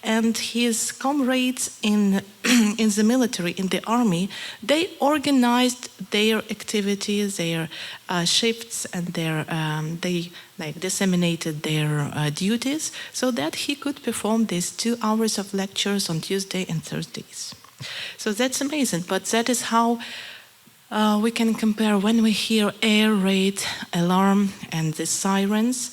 And his comrades in the military, in the army, they organized their activities, their shifts, and they disseminated their duties so that he could perform these 2 hours of lectures on Tuesday and Thursdays. So that's amazing, but that is how we can compare when we hear air raid, alarm, and the sirens.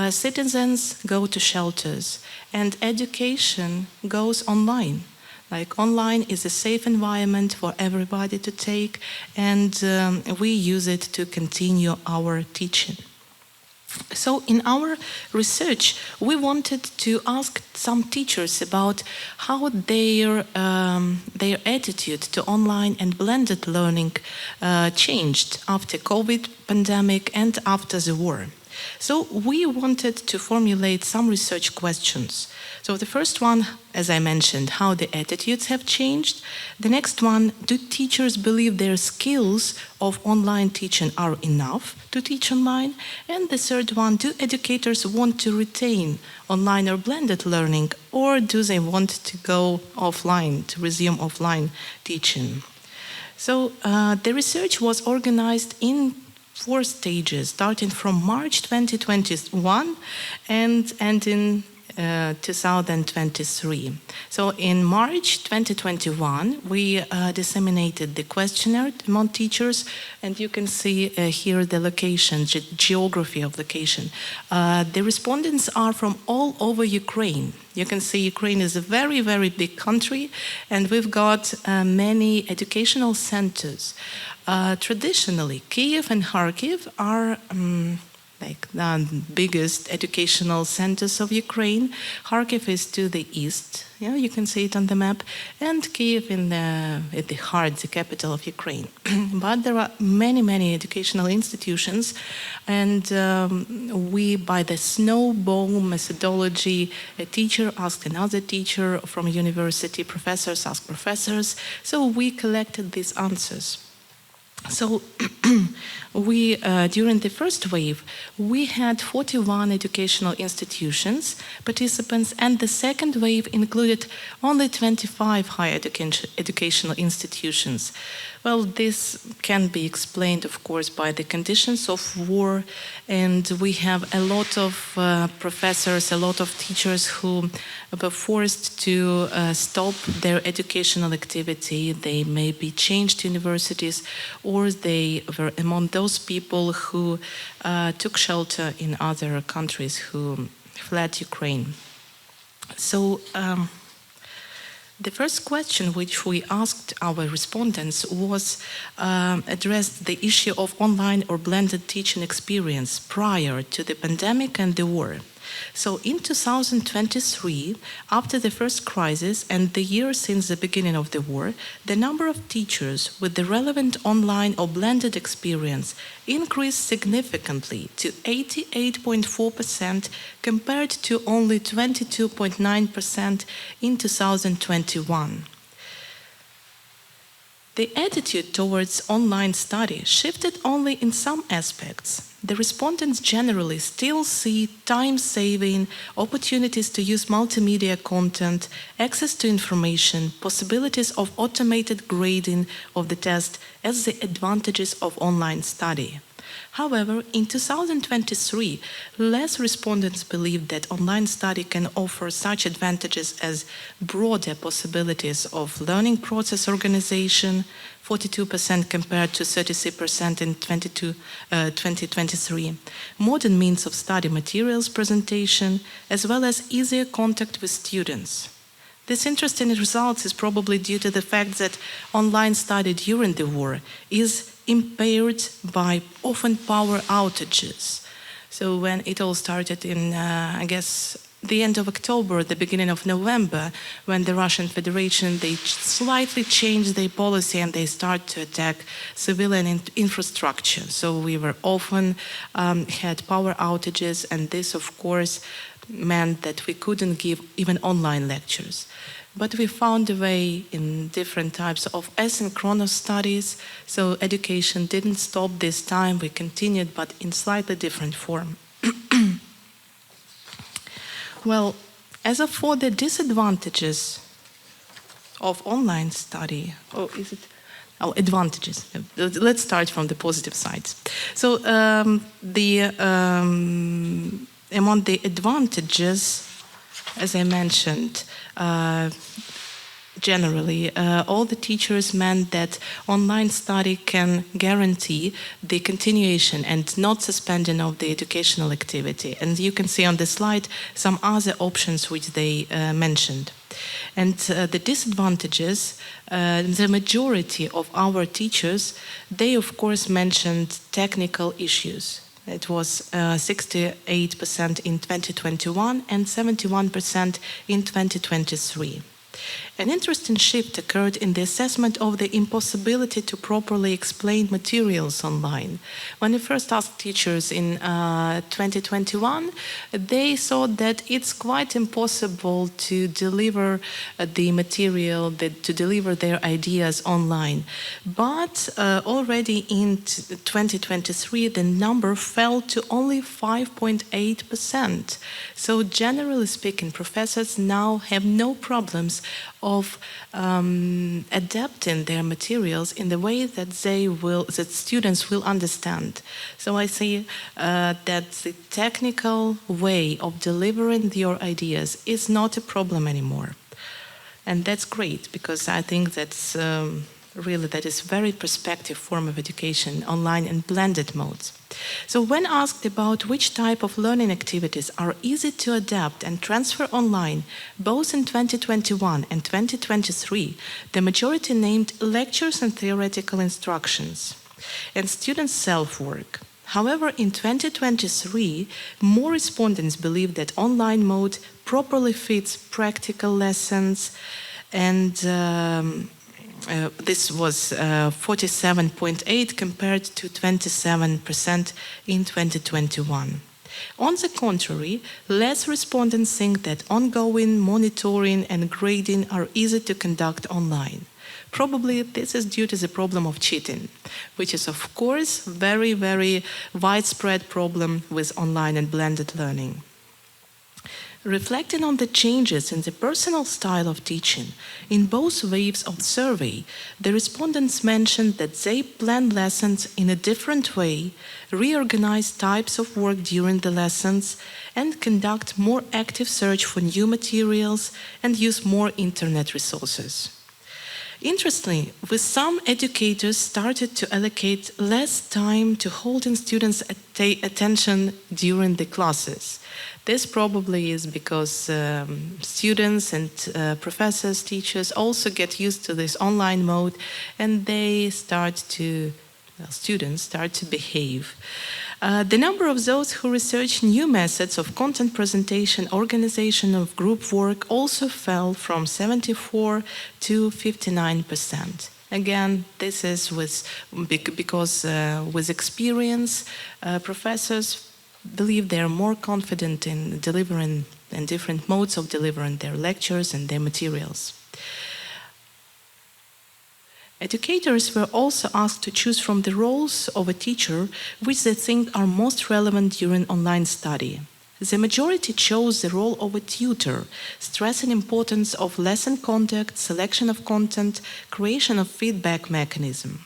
Citizens go to shelters, and education goes online. Like online is a safe environment for everybody to take, and we use it to continue our teaching. So in our research, we wanted to ask some teachers about how their attitude to online and blended learning changed after COVID pandemic and after the war. So we wanted to formulate some research questions. So the first one, as I mentioned, how the attitudes have changed. The next one, do teachers believe their skills of online teaching are enough to teach online? And the third one, do educators want to retain online or blended learning, or do they want to go offline, to resume offline teaching? So the research was organized in 4 stages, starting from March 2021 and ending 2023. So in March 2021, we disseminated the questionnaire among teachers, and you can see here the location, geography of location. The respondents are from all over Ukraine. You can see Ukraine is a very, very big country, and we've got many educational centers. Traditionally, Kyiv and Kharkiv are like the biggest educational centers of Ukraine. Kharkiv is to the east, you can see it on the map, and Kyiv at the heart, the capital of Ukraine. But there are many, many educational institutions, and by the snowball methodology, a teacher asked another teacher from a university, professors asked professors, so we collected these answers. So we, during the first wave, we had 41 educational institutions, participants, and the second wave included only 25 higher educational institutions. Well, this can be explained, of course, by the conditions of war, and we have a lot of professors, a lot of teachers who were forced to stop their educational activity. They may be changed universities, or they were among those people who took shelter in other countries, who fled Ukraine. So The first question which we asked our respondents was addressed the issue of online or blended teaching experience prior to the pandemic and the war. So in 2023, after the first crisis and the year since the beginning of the war, the number of teachers with the relevant online or blended experience increased significantly to 88.4% compared to only 22.9% in 2021. The attitude towards online study shifted only in some aspects. The respondents generally still see time-saving, opportunities to use multimedia content, access to information, possibilities of automated grading of the test as the advantages of online study. However, in 2023, less respondents believed that online study can offer such advantages as broader possibilities of learning process organization, 42% compared to 33% in 2023, modern means of study materials presentation, as well as easier contact with students. This interesting result is probably due to the fact that online study during the war is impaired by often power outages. So when it all started in, I guess, the end of October, the beginning of November, when the Russian Federation, they slightly changed their policy and they start to attack civilian infrastructure. So we were often had power outages, and this, of course, meant that we couldn't give even online lectures. But we found a way in different types of asynchronous studies, so education didn't stop this time, we continued, but in slightly different form. Well, as for the disadvantages of online study, advantages. Let's start from the positive sides. So among the advantages, as I mentioned, generally, all the teachers meant that online study can guarantee the continuation and not suspending of the educational activity. And you can see on the slide some other options which they mentioned. And the disadvantages, the majority of our teachers, they of course mentioned technical issues. It was 68% in 2021 and 71% in 2023. An interesting shift occurred in the assessment of the impossibility to properly explain materials online. When I first asked teachers in 2021, they thought that it's quite impossible to deliver the material, to deliver their ideas online. But already in 2023, the number fell to only 5.8%. So generally speaking, professors now have no problems of adapting their materials in the way that that students will understand. So I see that the technical way of delivering your ideas is not a problem anymore. And that's great, because I think that's really, that is a very prospective form of education, online and blended modes. So when asked about which type of learning activities are easy to adapt and transfer online, both in 2021 and 2023, the majority named lectures and theoretical instructions and students' self-work. However, in 2023, more respondents believe that online mode properly fits practical lessons, and this was 47.8 compared to 27% in 2021. On the contrary, less respondents think that ongoing monitoring and grading are easy to conduct online. Probably this is due to the problem of cheating, which is of course very, very widespread problem with online and blended learning. Reflecting on the changes in the personal style of teaching, in both waves of survey, the respondents mentioned that they plan lessons in a different way, reorganize types of work during the lessons, and conduct more active search for new materials and use more internet resources. Interestingly, with some educators started to allocate less time to holding students' attention during the classes. This probably is because students and professors, teachers also get used to this online mode, and they students start to behave. The number of those who research new methods of content presentation, organization of group work also fell from 74 to 59%. Again, this is because with experience, professors believe they are more confident in delivering and different modes of delivering their lectures and their materials. Educators were also asked to choose from the roles of a teacher which they think are most relevant during online study. The majority chose the role of a tutor, stressing the importance of lesson conduct, selection of content, creation of feedback mechanism.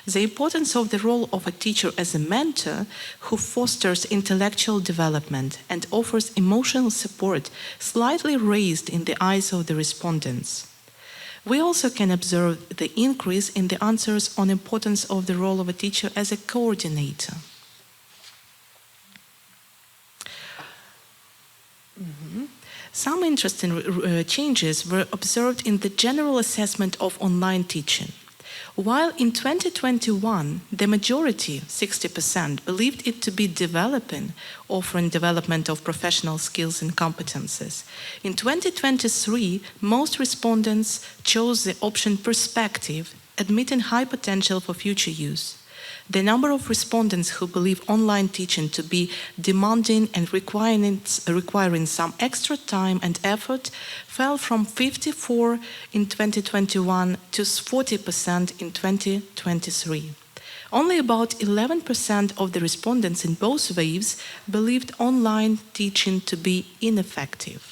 The importance of the role of a teacher as a mentor who fosters intellectual development and offers emotional support slightly raised in the eyes of the respondents. We also can observe the increase in the answers on the importance of the role of a teacher as a coordinator. Some interesting changes were observed in the general assessment of online teaching. While in 2021, the majority, 60%, believed it to be developing, offering development of professional skills and competences. In 2023, most respondents chose the option perspective, admitting high potential for future use. The number of respondents who believe online teaching to be demanding and requiring some extra time and effort fell from 54% in 2021 to 40% in 2023. Only about 11% of the respondents in both waves believed online teaching to be ineffective.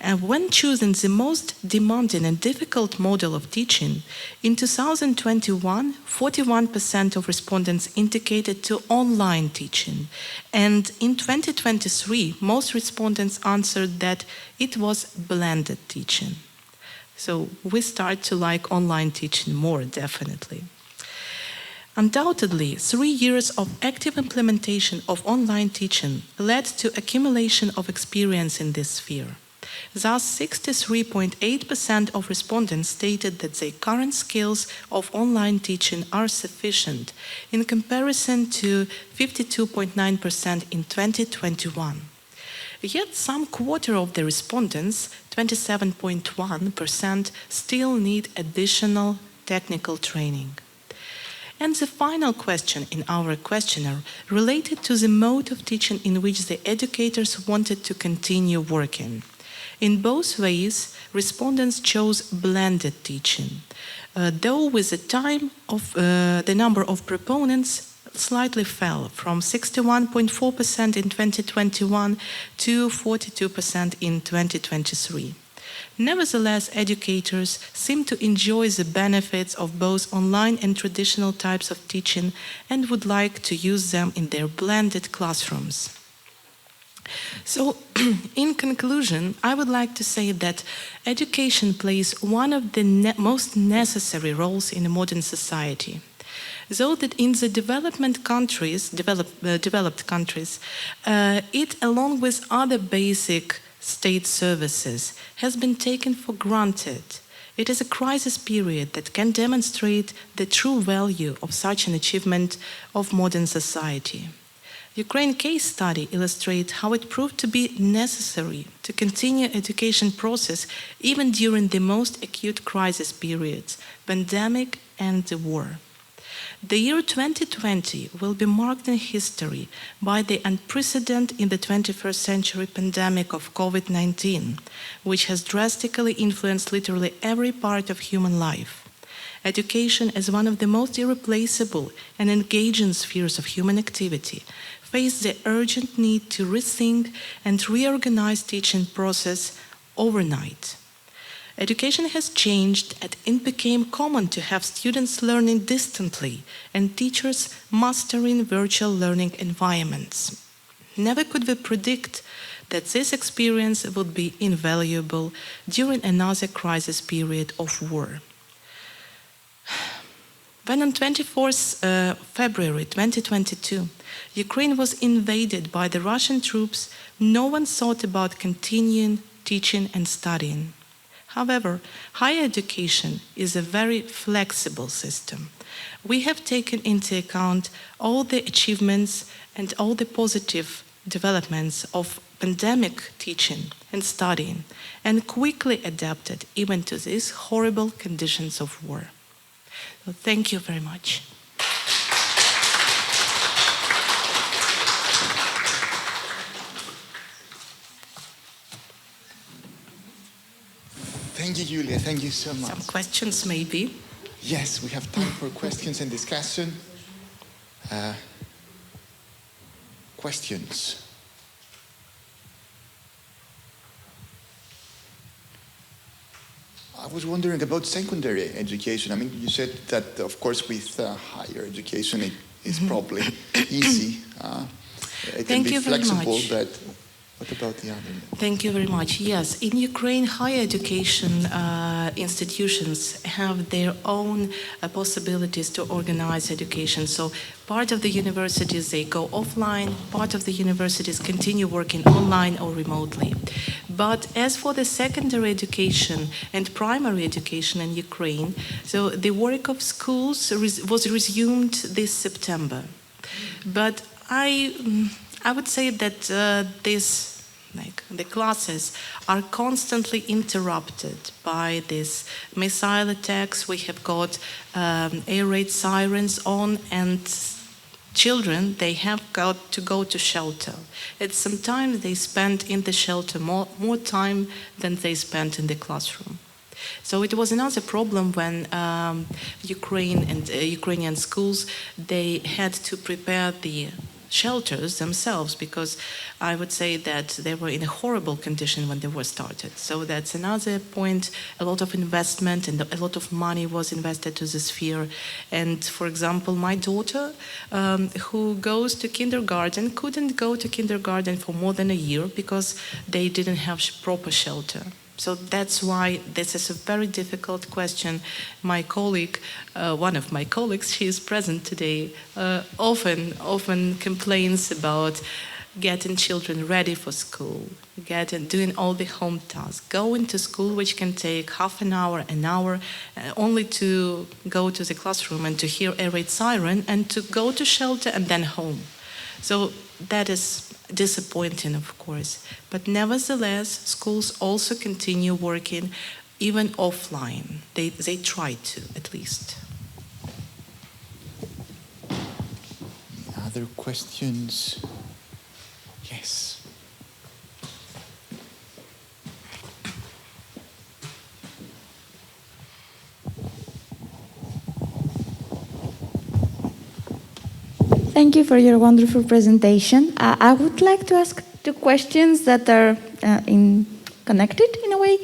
And when choosing the most demanding and difficult model of teaching, in 2021, 41% of respondents indicated to online teaching. And in 2023, most respondents answered that it was blended teaching. So we start to like online teaching more, definitely. Undoubtedly, 3 years of active implementation of online teaching led to accumulation of experience in this sphere. Thus, 63.8% of respondents stated that their current skills of online teaching are sufficient, in comparison to 52.9% in 2021. Yet some quarter of the respondents, 27.1%, still need additional technical training. And the final question in our questionnaire related to the mode of teaching in which the educators wanted to continue working. In both ways, respondents chose blended teaching, though with the number of proponents slightly fell from 61.4% in 2021 to 42% in 2023. Nevertheless, educators seem to enjoy the benefits of both online and traditional types of teaching and would like to use them in their blended classrooms. So, in conclusion, I would like to say that education plays one of the most necessary roles in a modern society. Though that in the developed countries, it, along with other basic state services, has been taken for granted. It is a crisis period that can demonstrate the true value of such an achievement of modern society. Ukraine case study illustrates how it proved to be necessary to continue education process even during the most acute crisis periods, pandemic and the war. The year 2020 will be marked in history by the unprecedented in the 21st century pandemic of COVID-19, which has drastically influenced literally every part of human life. Education, as one of the most irreplaceable and engaging spheres of human activity, faced the urgent need to rethink and reorganize teaching process overnight. Education has changed and it became common to have students learning distantly and teachers mastering virtual learning environments. Never could we predict that this experience would be invaluable during another crisis period of war. When on 24th February 2022, Ukraine was invaded by the Russian troops, no one thought about continuing teaching and studying. However, higher education is a very flexible system. We have taken into account all the achievements and all the positive developments of pandemic teaching and studying, and quickly adapted even to these horrible conditions of war. So thank you very much. Thank you, Julia. Thank you so much. Some questions maybe. Yes, we have time for questions and discussion. Questions? I was wondering about secondary education. I mean, you said that, of course, with higher education, it is probably easy. It can be flexible, but what about the other? Thank you very much. Yes, in Ukraine, higher education institutions have their own possibilities to organize education. So part of the universities, they go offline, part of the universities continue working online or remotely. But as for the secondary education and primary education in Ukraine, so the work of schools was resumed this September. But I would say that the classes are constantly interrupted by these missile attacks. We have got air raid sirens on, and children, they have got to go to shelter. And sometimes they spend in the shelter more time than they spend in the classroom. So it was another problem when Ukraine and Ukrainian schools, they had to prepare the shelters themselves, because I would say that they were in a horrible condition when they were started. So that's another point. A lot of investment and a lot of money was invested to this sphere. And for example, my daughter, who goes to kindergarten, couldn't go to kindergarten for more than a year because they didn't have proper shelter. So that's why this is a very difficult question. My colleague, one of my colleagues, she is present today, often complains about getting children ready for school, doing all the home tasks, going to school, which can take half an hour, only to go to the classroom and to hear a raid siren and to go to shelter and then home. So that is disappointing, of course. But nevertheless, schools also continue working even offline. They try to, at least. Other questions? Yes. Thank you for your wonderful presentation. I would like to ask two questions that are connected in a way.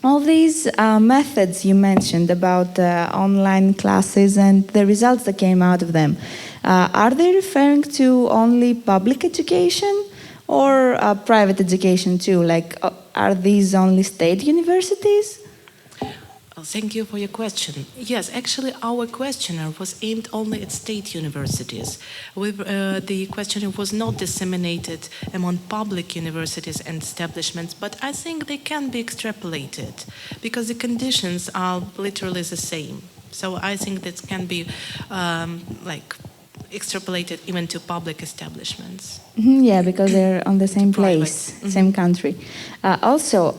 All these methods you mentioned about online classes and the results that came out of them, are they referring to only public education or private education too? Like, are these only state universities? Thank you for your question. Yes, actually, our questionnaire was aimed only at state universities. The questionnaire was not disseminated among public universities and establishments, but I think they can be extrapolated because the conditions are literally the same. So I think that can be extrapolated even to public establishments. Yeah, because they're on the same place, same country. Also,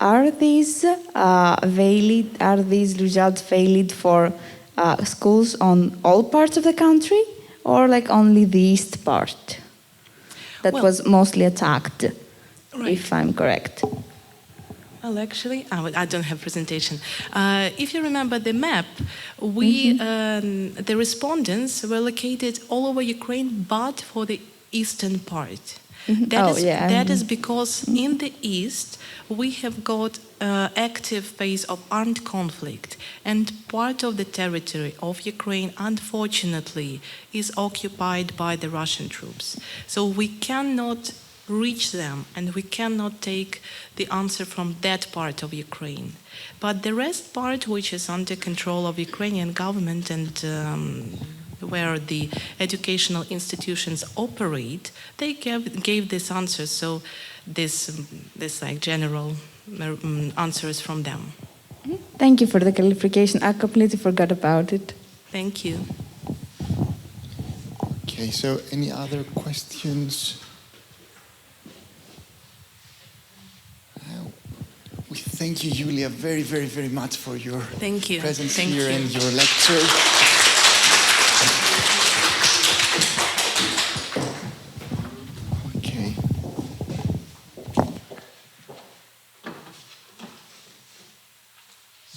are these valid? Are these results valid for schools on all parts of the country, or like only the east part that was mostly attacked? Right. If I'm correct. Well, actually, I don't have presentation. If you remember the map, the respondents were located all over Ukraine, but for the eastern part. That is because in the east we have got active phase of armed conflict, and part of the territory of Ukraine, unfortunately, is occupied by the Russian troops. So we cannot reach them, and we cannot take the answer from that part of Ukraine. But the rest part, which is under control of Ukrainian government and where the educational institutions operate, they gave this answer. So this like general answers from them. Thank you for the clarification. I completely forgot about it. Thank you. Okay, so any other questions? We thank you, Julia, very, very, very much for your presence here and your lecture. Okay.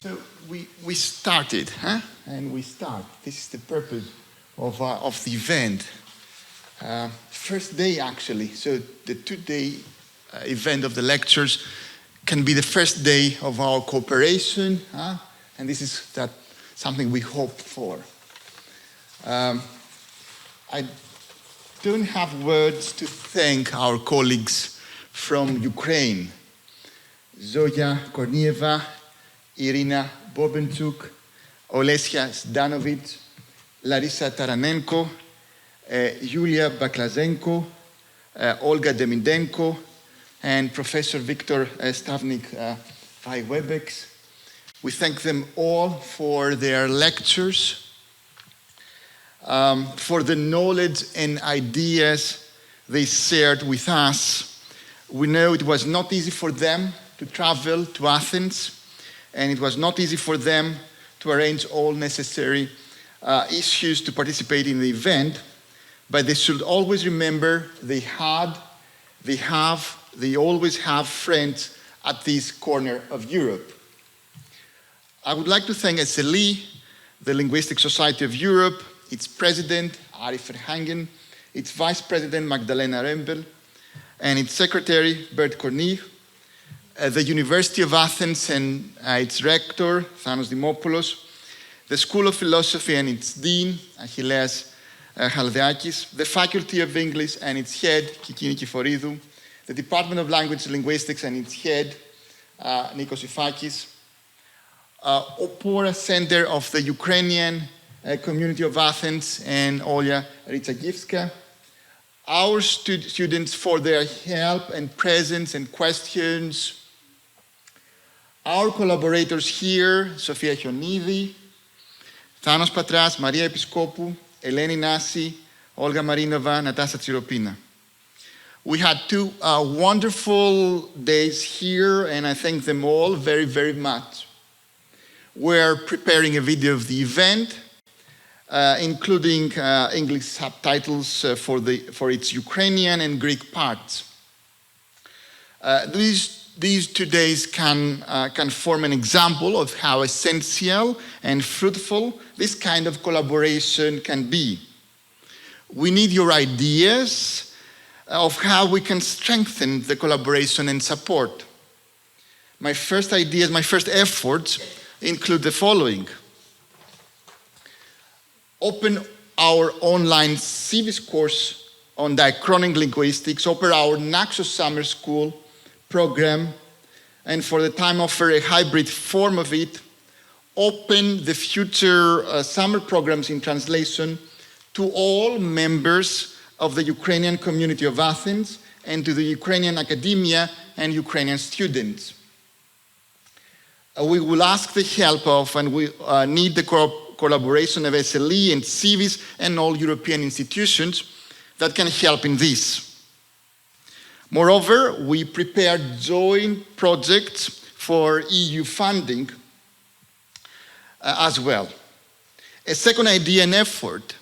So we started, huh? And we start. This is the purpose of the event. First day, actually. So the 2-day event of the lectures can be the first day of our cooperation, and this is something we hoped for. I don't have words to thank our colleagues from Ukraine. Zoya Kornieva, Irina Bobenchuk, Olesya Zdanovic, Larisa Taranenko, Yulia Baklazenko, Olga Demidenko, and Professor Viktor Stavnik-Webex. We thank them all for their lectures, for the knowledge and ideas they shared with us. We know it was not easy for them to travel to Athens, and it was not easy for them to arrange all necessary issues to participate in the event, but they should always remember they always have friends at this corner of Europe. I would like to thank SLE, the Linguistic Society of Europe, its president, Ari Verhangen, its vice president, Magdalena Rembel, and its secretary, Bert Kornig, the University of Athens and its rector, Thanos Dimopoulos, the School of Philosophy and its dean, Achilleas Haldeakis, the Faculty of English and its head, Kikini Kiforidou, the Department of Language and Linguistics and its head, Nikos Ifakis, OPORA Center of the Ukrainian Community of Athens and Olya Ritsagivska, our students for their help and presence and questions, our collaborators here, Sofia Chionidi, Thanos Patras, Maria Episkopou, Eleni Nasi, Olga Marinova, Natasha Tsiropina. We had 2 wonderful days here, and I thank them all very, very much. We're preparing a video of the event, including English subtitles for its Ukrainian and Greek parts. These 2 days can form an example of how essential and fruitful this kind of collaboration can be. We need your ideas of how we can strengthen the collaboration and support. My first efforts include the following. Open our online civics course on diachronic linguistics, offer our Naxos summer school program, and for the time offer a hybrid form of it, open the future summer programs in translation to all members of the Ukrainian community of Athens and to the Ukrainian academia and Ukrainian students. We will ask the help of and we need the collaboration of SLE and CIVIS and all European institutions that can help in this. Moreover, we prepared joint projects for EU funding as well. A second idea and effort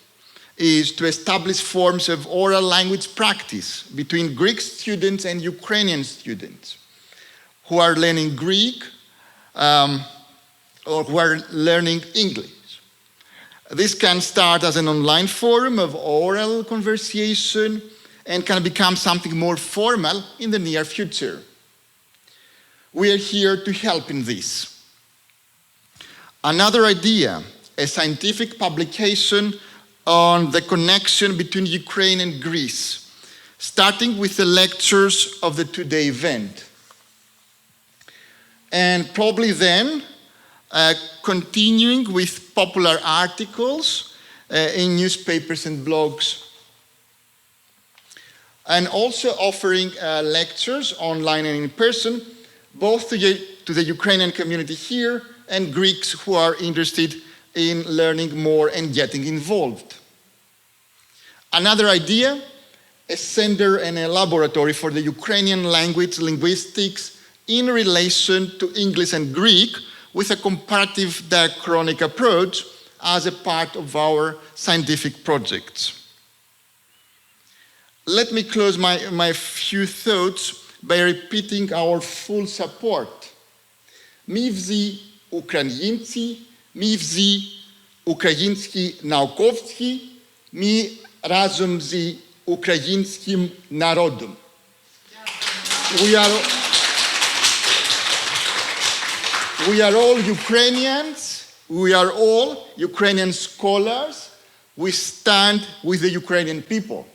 is to establish forms of oral language practice between Greek students and Ukrainian students who are learning Greek or who are learning English. This can start as an online forum of oral conversation and can become something more formal in the near future. We are here to help in this. Another idea, a scientific publication on the connection between Ukraine and Greece, starting with the lectures of the two-day event. And probably then continuing with popular articles in newspapers and blogs. And also offering lectures online and in person, both to the Ukrainian community here and Greeks who are interested in learning more and getting involved. Another idea, a center and a laboratory for the Ukrainian language linguistics in relation to English and Greek with a comparative diachronic approach as a part of our scientific projects. Let me close my few thoughts by repeating our full support. Мій взі українці, мій взі українські науковці, ми разом з українським народом. We are all Ukrainians, we are all Ukrainian scholars, we stand with the Ukrainian people.